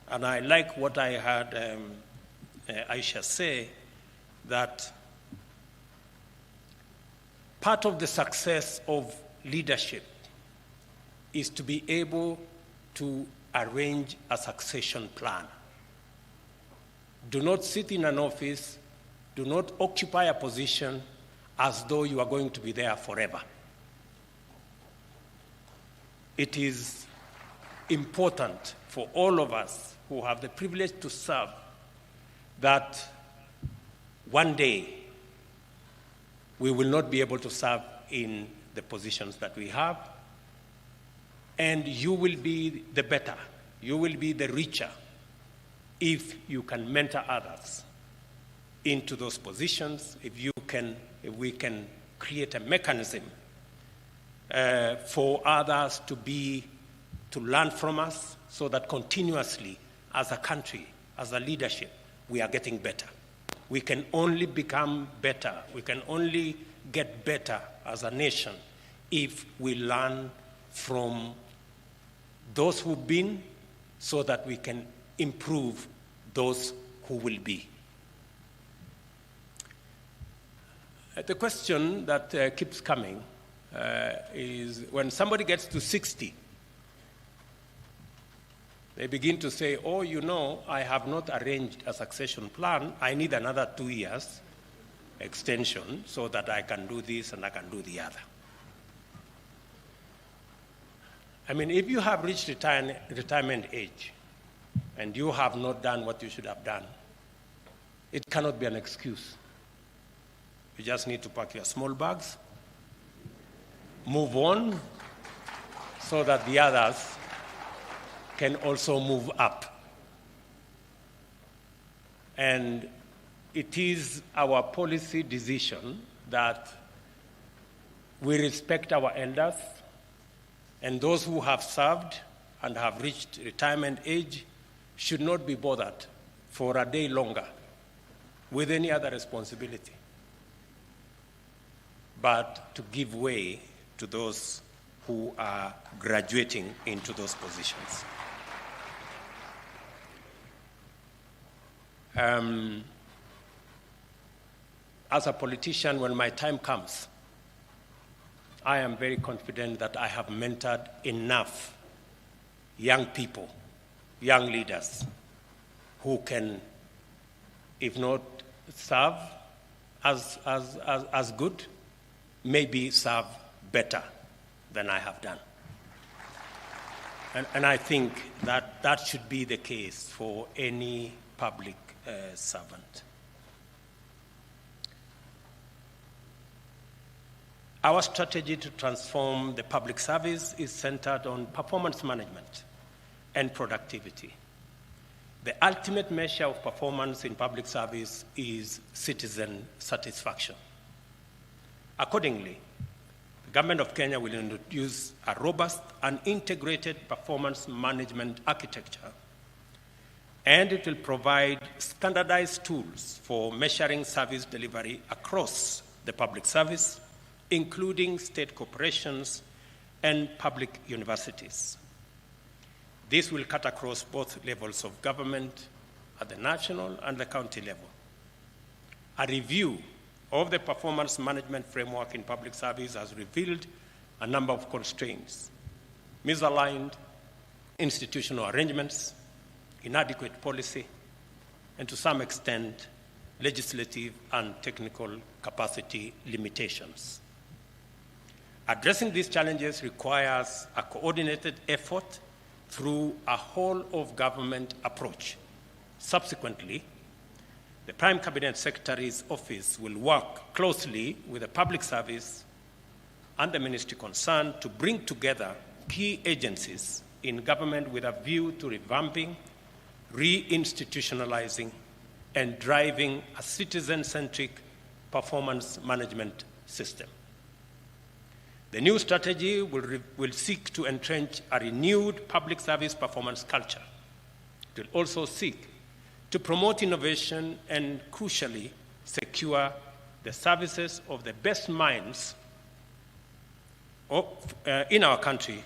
And I like what I heard Aisha say, that part of the success of leadership is to be able to arrange a succession plan. Do not sit in an office, do not occupy a position as though you are going to be there forever. It is important for all of us who have the privilege to serve that one day we will not be able to serve in the positions that we have, and you will be the better, you will be the richer if you can mentor others into those positions, if we can create a mechanism for others to learn from us, so that continuously, as a country, as a leadership, we are getting better. We can only become better, we can only get better as a nation if we learn from those who've been, so that we can improve those who will be. The question that keeps coming is, when somebody gets to 60, they begin to say, oh, you know, I have not arranged a succession plan. I need another 2 years extension so that I can do this and I can do the other. I mean, if you have reached retirement age and you have not done what you should have done, it cannot be an excuse. You just need to pack your small bags, move on, so that the others can also move up. And it is our policy decision that we respect our elders, and those who have served and have reached retirement age should not be bothered for a day longer with any other responsibility, but to give way to those who are graduating into those positions. As a politician, when my time comes, I am very confident that I have mentored enough young people, young leaders, who can, if not serve as good, maybe serve better than I have done. And I think that that should be the case for any public servant. Our strategy to transform the public service is centered on performance management and productivity. The ultimate measure of performance in public service is citizen satisfaction. Accordingly, the Government of Kenya will introduce a robust and integrated performance management architecture, and it will provide standardized tools for measuring service delivery across the public service, including state corporations and public universities. This will cut across both levels of government at the national and the county level. A review of the performance management framework in public service has revealed a number of constraints: misaligned institutional arrangements, inadequate policy, and to some extent, legislative and technical capacity limitations. Addressing these challenges requires a coordinated effort through a whole-of-government approach. Subsequently, the Prime Cabinet Secretary's office will work closely with the public service and the ministry concerned to bring together key agencies in government with a view to revamping, reinstitutionalizing, and driving a citizen-centric performance management system. The new strategy will seek to entrench a renewed public service performance culture. It will also seek to promote innovation and, crucially, secure the services of the best minds in our country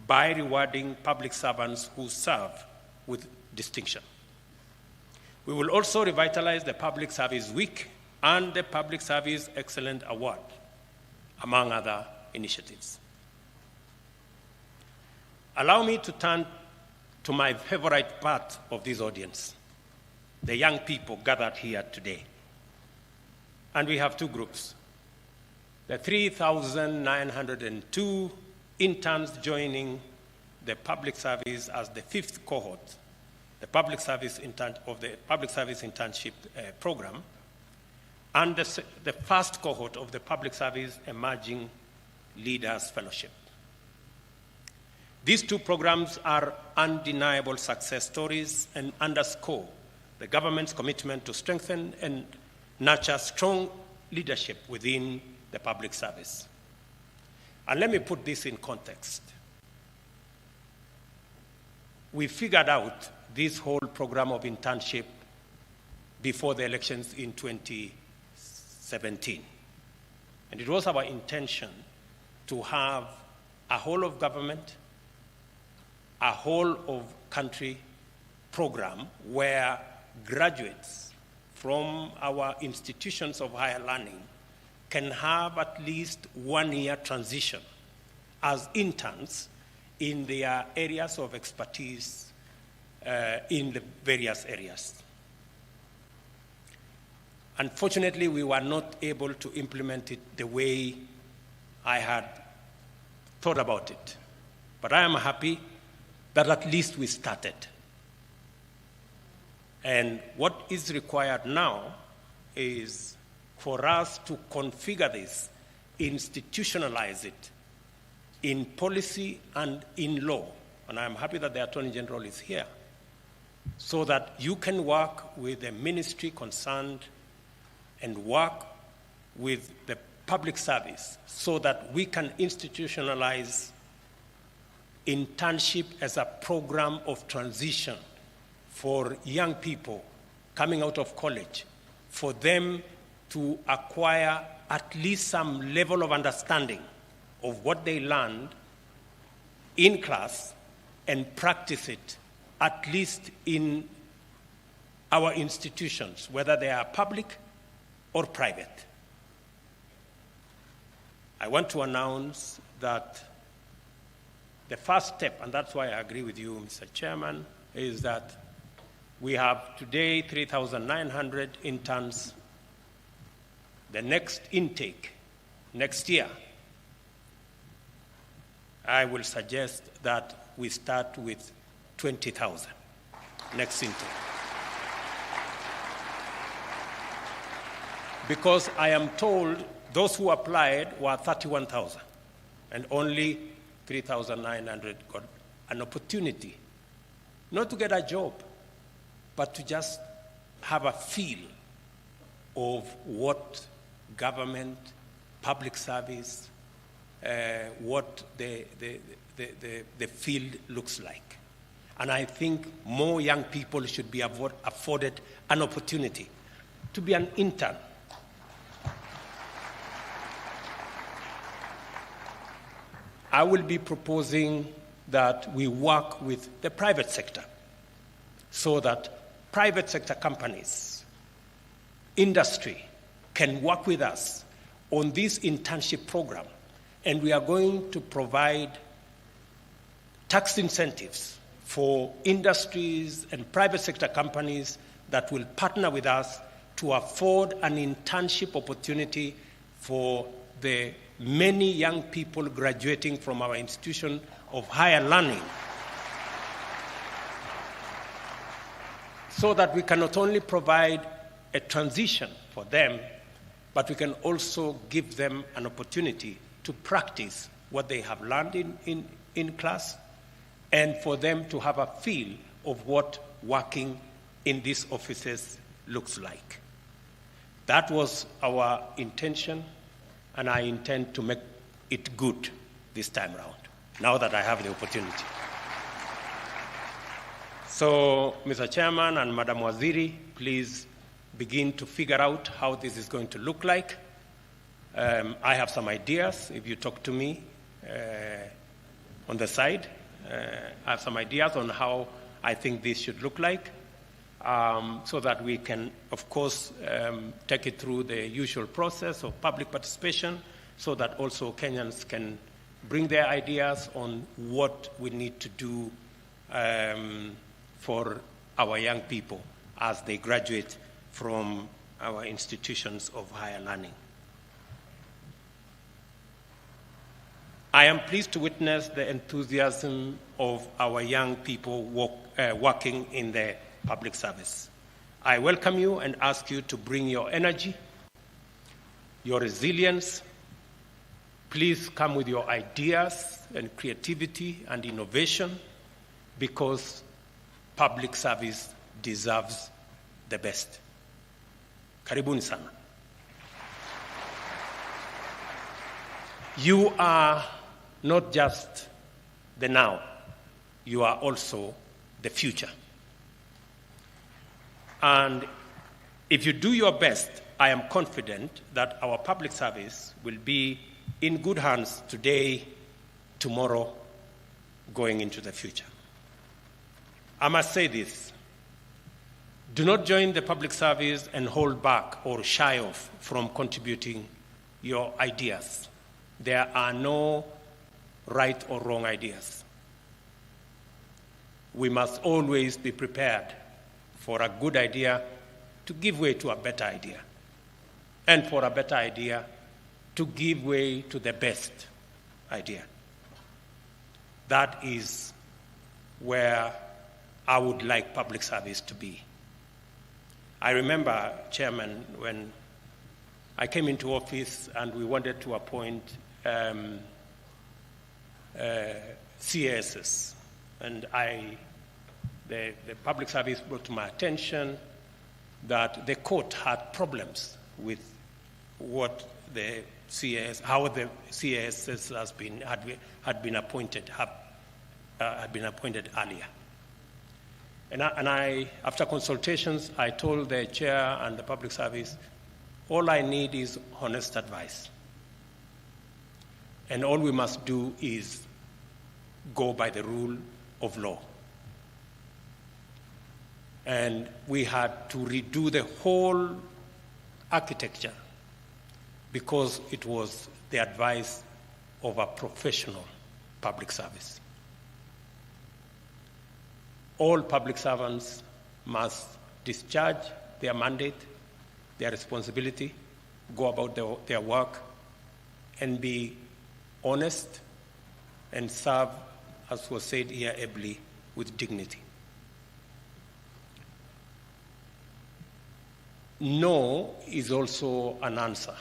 by rewarding public servants who serve with distinction. We will also revitalize the Public Service Week and the Public Service Excellence Award, among other initiatives. Allow me to turn to my favorite part of this audience, the young people gathered here today. And we have two groups: the 3,902 interns joining the public service as the fifth cohort, the public service of the public service internship program, and the first cohort of the public service emerging leaders fellowship. These two programs are undeniable success stories and underscore the government's commitment to strengthen and nurture strong leadership within the public service. And let me put this in context. We figured out this whole program of internship before the elections in 2017. And it was our intention to have a whole of government, a whole of country program where graduates from our institutions of higher learning can have at least 1 year transition as interns in their areas of expertise in the various areas. Unfortunately, we were not able to implement it the way I had thought about it. But I am happy that at least we started. And what is required now is for us to configure this, institutionalize it in policy and in law. And I'm happy that the Attorney General is here, so that you can work with the ministry concerned and work with the public service so that we can institutionalize internship as a program of transition for young people coming out of college, for them to acquire at least some level of understanding of what they learned in class and practice it at least in our institutions, whether they are public or private. I want to announce that the first step, and that's why I agree with you, Mr. Chairman, is that we have today 3,900 interns. The next intake, next year, I will suggest that we start with 20,000 next intake. Because I am told those who applied were 31,000 and only 3,900 got an opportunity, not to get a job, but to just have a feel of what government, public service, what the field looks like. And I think more young people should be afforded an opportunity to be an intern. I will be proposing that we work with the private sector so that private sector companies, industry, can work with us on this internship program. And we are going to provide tax incentives for industries and private sector companies that will partner with us to afford an internship opportunity for the many young people graduating from our institution of higher learning, so that we can not only provide a transition for them, but we can also give them an opportunity to practice what they have learned in class, and for them to have a feel of what working in these offices looks like. That was our intention, and I intend to make it good this time around, now that I have the opportunity. So, Mr. Chairman and Madam Waziri, please begin to figure out how this is going to look like. I have some ideas. If you talk to me on the side, I have some ideas on how I think this should look like, so that we can, of course, take it through the usual process of public participation, so that also Kenyans can bring their ideas on what we need to do for our young people as they graduate from our institutions of higher learning. I am pleased to witness the enthusiasm of our young people working in the public service. I welcome you and ask you to bring your energy, your resilience. Please come with your ideas and creativity and innovation, because public service deserves the best. Karibuni sana. You are not just the now, you are also the future. And if you do your best, I am confident that our public service will be in good hands today, tomorrow, going into the future. I must say this: do not join the public service and hold back or shy off from contributing your ideas. There are no right or wrong ideas. We must always be prepared for a good idea to give way to a better idea, and for a better idea to give way to the best idea. That is where I would like public service to be. I remember, Chairman, when I came into office and we wanted to appoint CASs, and the public service brought to my attention that the court had problems with what the CAS, how the CASs had been appointed earlier. And I, after consultations, I told the chair and the public service, all I need is honest advice. And all we must do is go by the rule of law. And we had to redo the whole architecture because it was the advice of a professional public service. All public servants must discharge their mandate, their responsibility, go about their work, and be honest and serve, as was said here ably, with dignity. No is also an answer.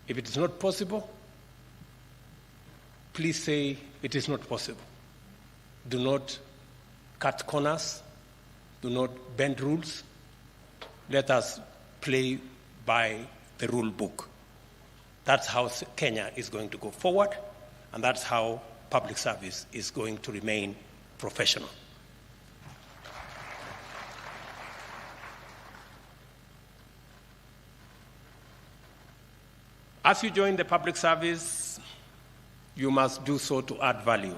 If it is not possible, please say it is not possible. Do not cut corners. Do not bend rules. Let us play by the rule book. That's how Kenya is going to go forward, and that's how public service is going to remain professional. As you join the public service, you must do so to add value,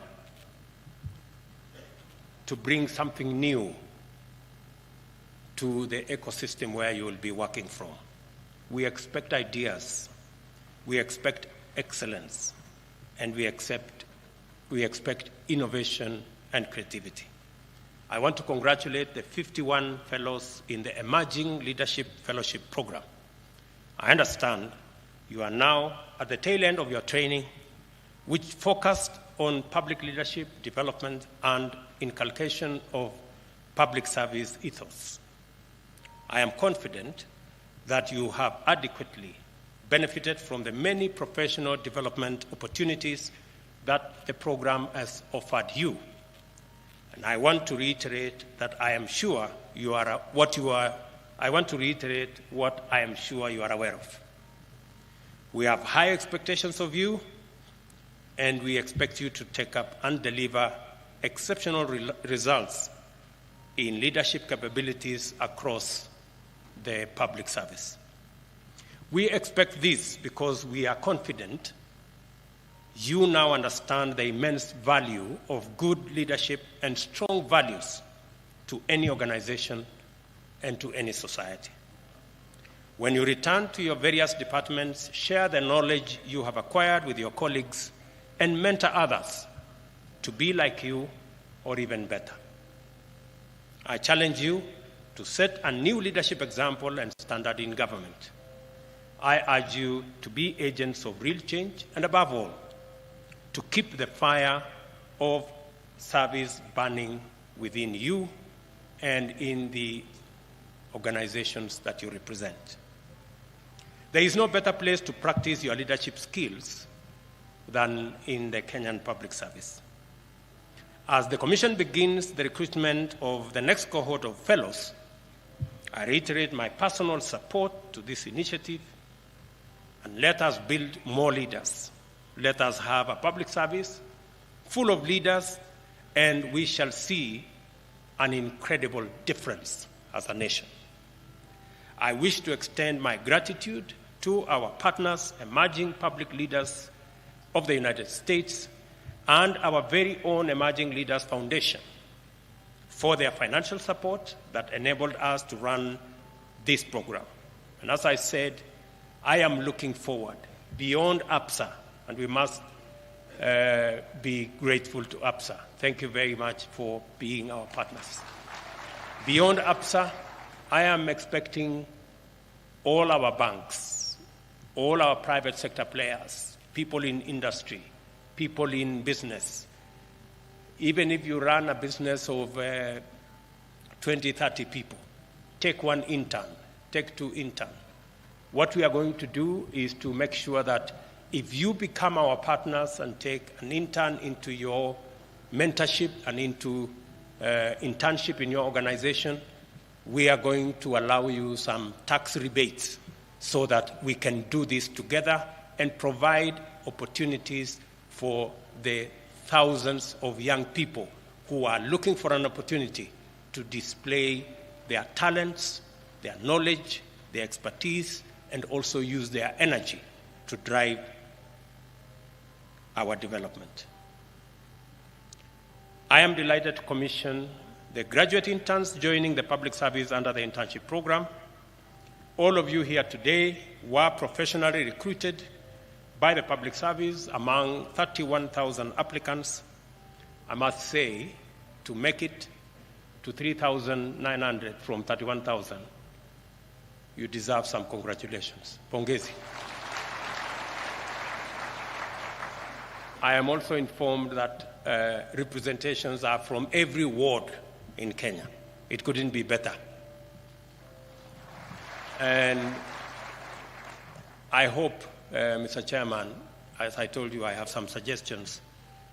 to bring something new to the ecosystem where you will be working from. We expect ideas, we expect excellence, and we expect innovation and creativity. I want to congratulate the 51 fellows in the Emerging Leadership Fellowship Program. I understand you are now at the tail end of your training, which focused on public leadership development and inculcation of public service ethos. I am confident that you have adequately benefited from the many professional development opportunities that the program has offered you. And I want to reiterate that I am sure you are what I want to reiterate what I am sure you are aware of. We have high expectations of you, and we expect you to take up and deliver exceptional results in leadership capabilities across the public service. We expect this because we are confident you now understand the immense value of good leadership and strong values to any organization and to any society. When you return to your various departments, share the knowledge you have acquired with your colleagues and mentor others to be like you or even better. I challenge you to set a new leadership example and standard in government. I urge you to be agents of real change and, above all, to keep the fire of service burning within you and in the organizations that you represent. There is no better place to practice your leadership skills than in the Kenyan public service. As the Commission begins the recruitment of the next cohort of fellows, I reiterate my personal support to this initiative, and let us build more leaders. Let us have a public service full of leaders, and we shall see an incredible difference as a nation. I wish to extend my gratitude to our partners, emerging public leaders of the United States, and our very own Emerging Leaders Foundation for their financial support that enabled us to run this program. And as I said, I am looking forward beyond APSA, and we must be grateful to APSA. Thank you very much for being our partners. Beyond APSA, I am expecting all our banks, all our private sector players, people in industry, people in business. Even if you run a business of 20, 30 people, take one intern, take two interns. What we are going to do is to make sure that if you become our partners and take an intern into your mentorship and into internship in your organization, we are going to allow you some tax rebates so that we can do this together and provide opportunities for the thousands of young people who are looking for an opportunity to display their talents, their knowledge, their expertise, and also use their energy to drive our development. I am delighted to commission the graduate interns joining the public service under the internship program. All of you here today were professionally recruited by the public service among 31,000 applicants. I must say, to make it to 3,900 from 31,000, you deserve some congratulations. Pongezi. I am also informed that representations are from every ward in Kenya. It couldn't be better. And I hope, Mr. Chairman, as I told you, I have some suggestions.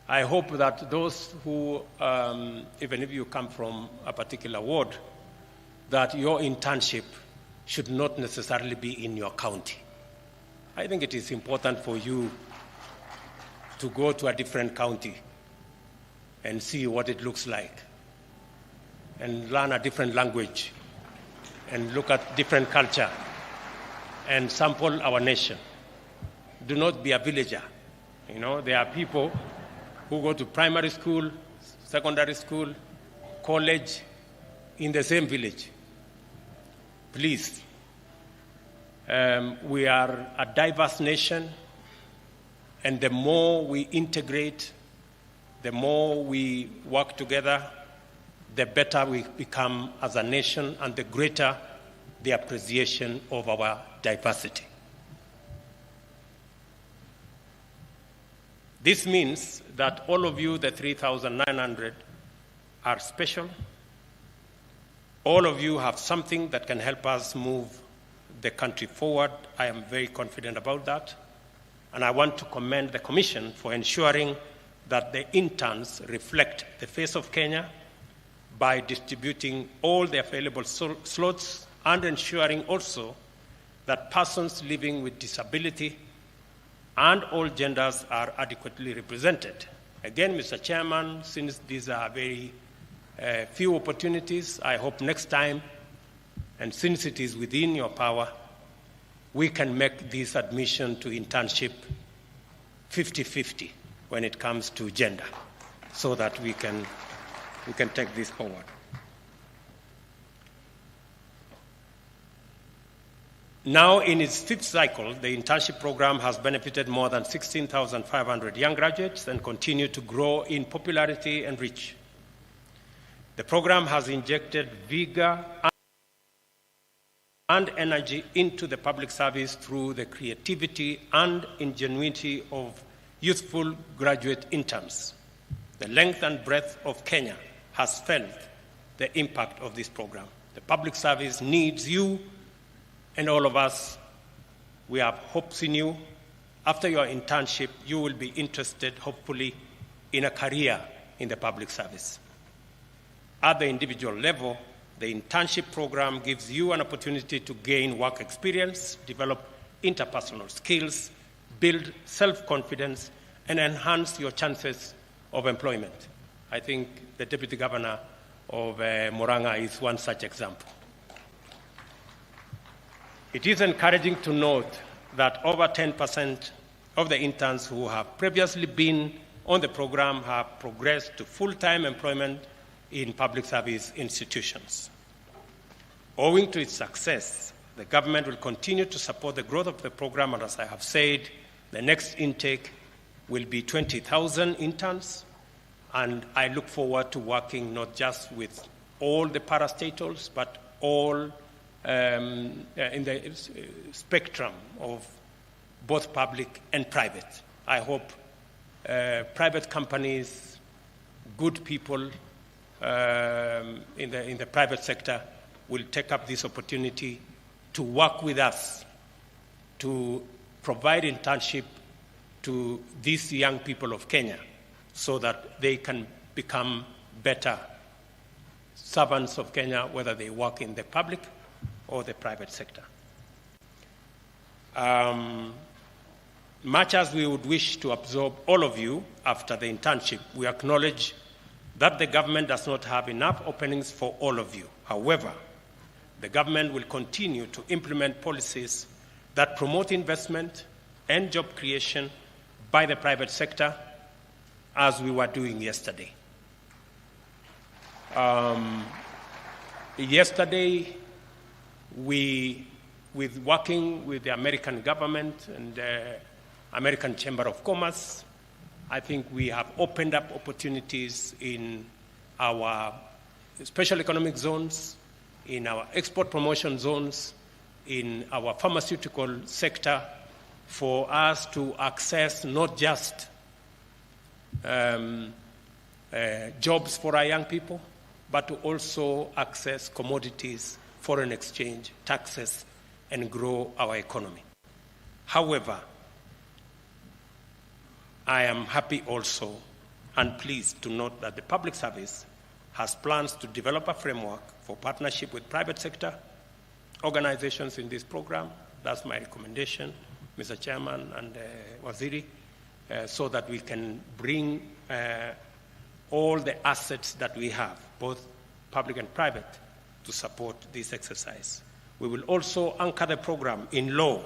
I hope that those who, even if you come from a particular ward, that your internship should not necessarily be in your county. I think it is important for you to go to a different county and see what it looks like, and learn a different language, and look at different culture, and sample our nation. Do not be a villager. You know, there are people who go to primary school, secondary school, college in the same village. Please, we are a diverse nation, and the more we integrate, the more we work together, the better we become as a nation, and the greater the appreciation of our diversity. This means that all of you, the 3,900, are special. All of you have something that can help us move the country forward. I am very confident about that. And I want to commend the Commission for ensuring that the interns reflect the face of Kenya by distributing all the available slots and ensuring also that persons living with disability and all genders are adequately represented. Again, Mr. Chairman, since these are very few opportunities, I hope next time, and since it is within your power, we can make this admission to internship 50-50 when it comes to gender, so that we can take this forward. Now, in its fifth cycle, the internship program has benefited more than 16,500 young graduates and continue to grow in popularity and reach. The program has injected vigor and energy into the public service through the creativity and ingenuity of youthful graduate interns. The length and breadth of Kenya has felt the impact of this program. The public service needs you and all of us. We have hopes in you. After your internship, you will be interested, hopefully, in a career in the public service. At the individual level, the internship program gives you an opportunity to gain work experience, develop interpersonal skills, build self-confidence, and enhance your chances of employment. I think the Deputy Governor of Murang'a is one such example. It is encouraging to note that over 10% of the interns who have previously been on the program have progressed to full-time employment in public service institutions. Owing to its success, the government will continue to support the growth of the program, and as I have said, the next intake will be 20,000 interns, and I look forward to working not just with all the parastatals, but all in the spectrum of both public and private. I hope private companies, good people in the private sector will take up this opportunity to work with us to provide internship to these young people of Kenya so that they can become better servants of Kenya, whether they work in the public or the private sector. Much as we would wish to absorb all of you after the internship, we acknowledge that the government does not have enough openings for all of you. However, the government will continue to implement policies that promote investment and job creation by the private sector, as we were doing yesterday. Yesterday, with working with the American government and the American Chamber of Commerce, I think we have opened up opportunities in our special economic zones, in our export promotion zones, in our pharmaceutical sector, for us to access not just jobs for our young people, but to also access commodities, foreign exchange, taxes, and grow our economy. However, I am happy also and pleased to note that the public service has plans to develop a framework for partnership with private sector organizations in this program. That's my recommendation, Mr. Chairman and Waziri, so that we can bring all the assets that we have, both public and private, to support this exercise. We will also anchor the program in law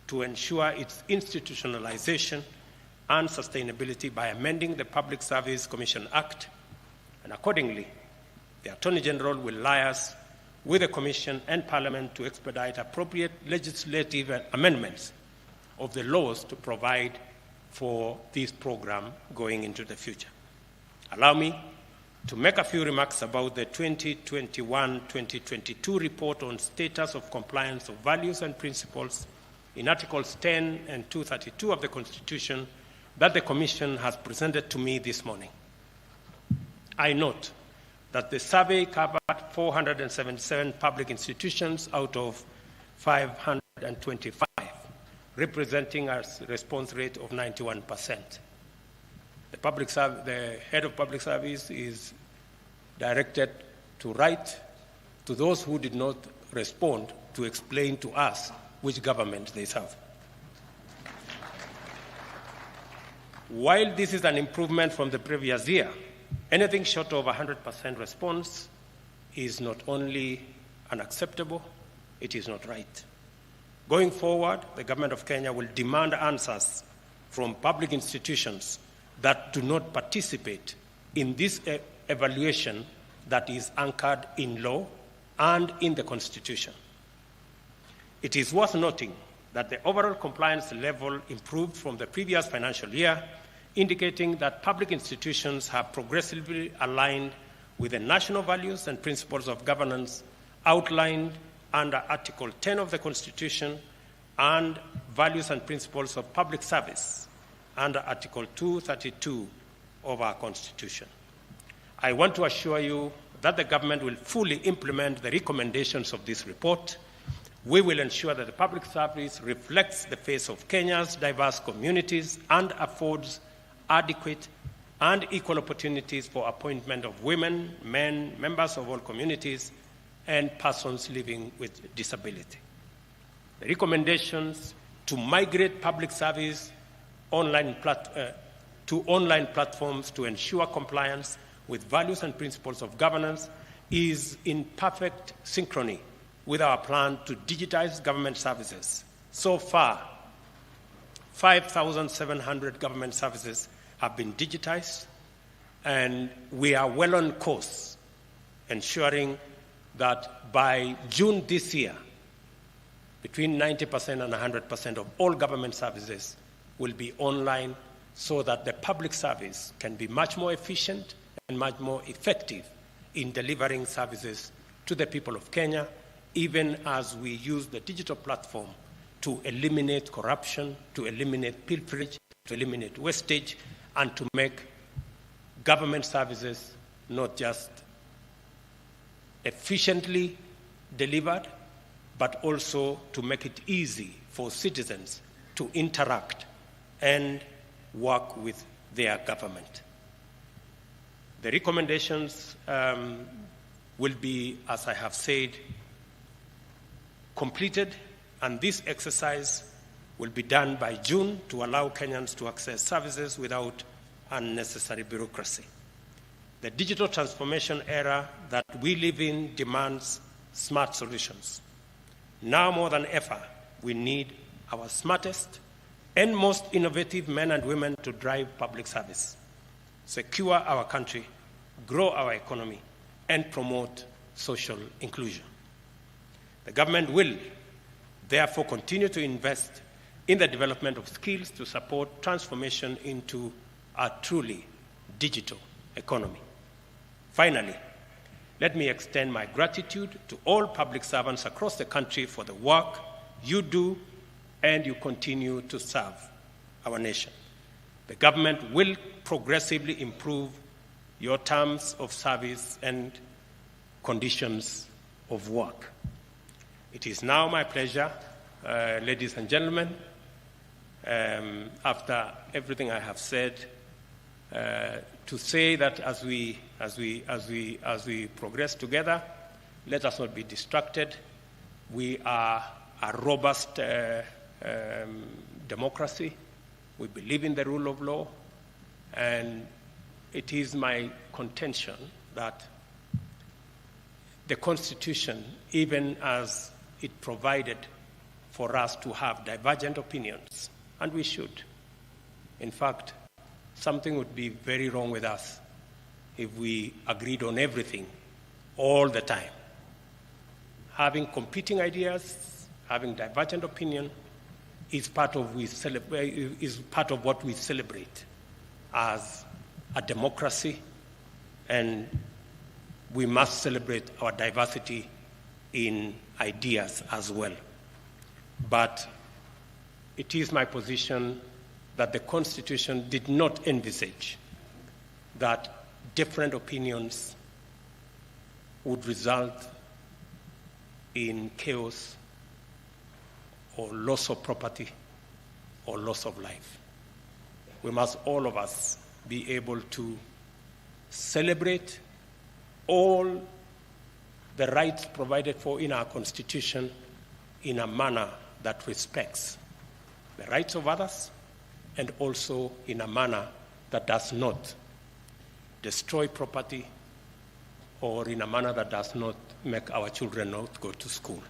to ensure its institutionalization and sustainability by amending the Public Service Commission Act, and accordingly, the Attorney General will liaise with the Commission and Parliament to expedite appropriate legislative amendments of the laws to provide for this program going into the future. Allow me to make a few remarks about the 2021-2022 report on status of compliance of values and principles in Articles 10 and 232 of the Constitution that the Commission has presented to me this morning. I note that the survey covered 477 public institutions out of 525, representing a response rate of 91%. The head of public service is directed to write to those who did not respond to explain to us which government they serve. While this is an improvement from the previous year, anything short of 100% response is not only unacceptable, it is not right. Going forward, the government of Kenya will demand answers from public institutions that do not participate in this evaluation that is anchored in law and in the Constitution. It is worth noting that the overall compliance level improved from the previous financial year, indicating that public institutions have progressively aligned with the national values and principles of governance outlined under Article 10 of the Constitution and values and principles of public service under Article 232 of our Constitution. I want to assure you that the government will fully implement the recommendations of this report. We will ensure that the public service reflects the face of Kenya's diverse communities and affords adequate and equal opportunities for appointment of women, men, members of all communities, and persons living with disability. The recommendations to migrate public service to online platforms to ensure compliance with values and principles of governance is in perfect synchrony with our plan to digitize government services. So far, 5,700 government services have been digitized, and we are well on course, ensuring that by June this year, between 90% and 100% of all government services will be online, so that the public service can be much more efficient and much more effective in delivering services to the people of Kenya, even as we use the digital platform to eliminate corruption, to eliminate pilferage, to eliminate wastage, and to make government services not just efficiently delivered, but also to make it easy for citizens to interact and work with their government. The recommendations will be, as I have said, completed, and this exercise will be done by June to allow Kenyans to access services without unnecessary bureaucracy. The digital transformation era that we live in demands smart solutions. Now more than ever, we need our smartest and most innovative men and women to drive public service, secure our country, grow our economy, and promote social inclusion. The government will therefore continue to invest in the development of skills to support transformation into a truly digital economy. Finally, let me extend my gratitude to all public servants across the country for the work you do and you continue to serve our nation. The government will progressively improve your terms of service and conditions of work. It is now my pleasure, ladies and gentlemen, after everything I have said, to say that as we progress together, let us not be distracted. We are a robust democracy. We believe in the rule of law, and it is my contention that the Constitution, even as it provided for us to have divergent opinions, and we should. In fact, something would be very wrong with us if we agreed on everything all the time. Having competing ideas, having divergent opinion is part of what we celebrate as a democracy, and we must celebrate our diversity in ideas as well. But it is my position that the Constitution did not envisage that different opinions would result in chaos or loss of property or loss of life. We must, all of us, be able to celebrate all the rights provided for in our Constitution in a manner that respects the rights of others, and also in a manner that does not destroy property or in a manner that does not make our children not go to school.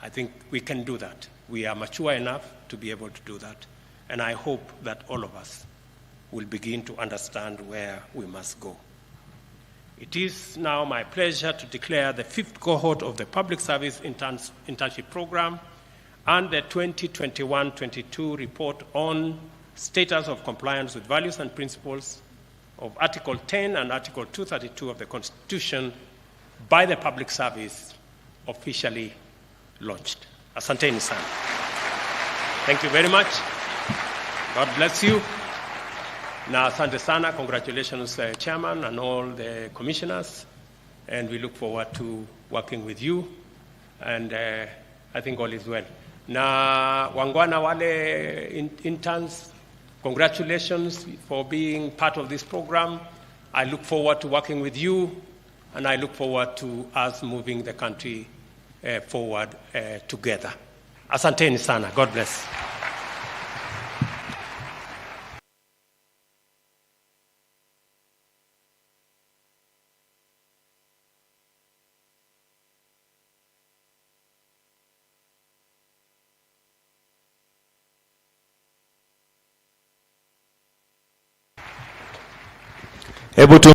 I think we can do that. We are mature enough to be able to do that, and I hope that all of us will begin to understand where we must go. It is now my pleasure to declare the 5th cohort of the Public Service Internship Program and the 2021-22 report on status of compliance with values and principles of Article 10 and Article 232 of the Constitution by the Public Service officially launched. Asanteni sana. Thank you very much. God bless you. Na asante sana. Congratulations, Chairman and all the commissioners. And we look forward to working with you. And I think all is well. Na wangwana wale interns, congratulations for being part of this program. I look forward to working with you, and I look forward to us moving the country forward together. Asanteni sana. God bless. Hebu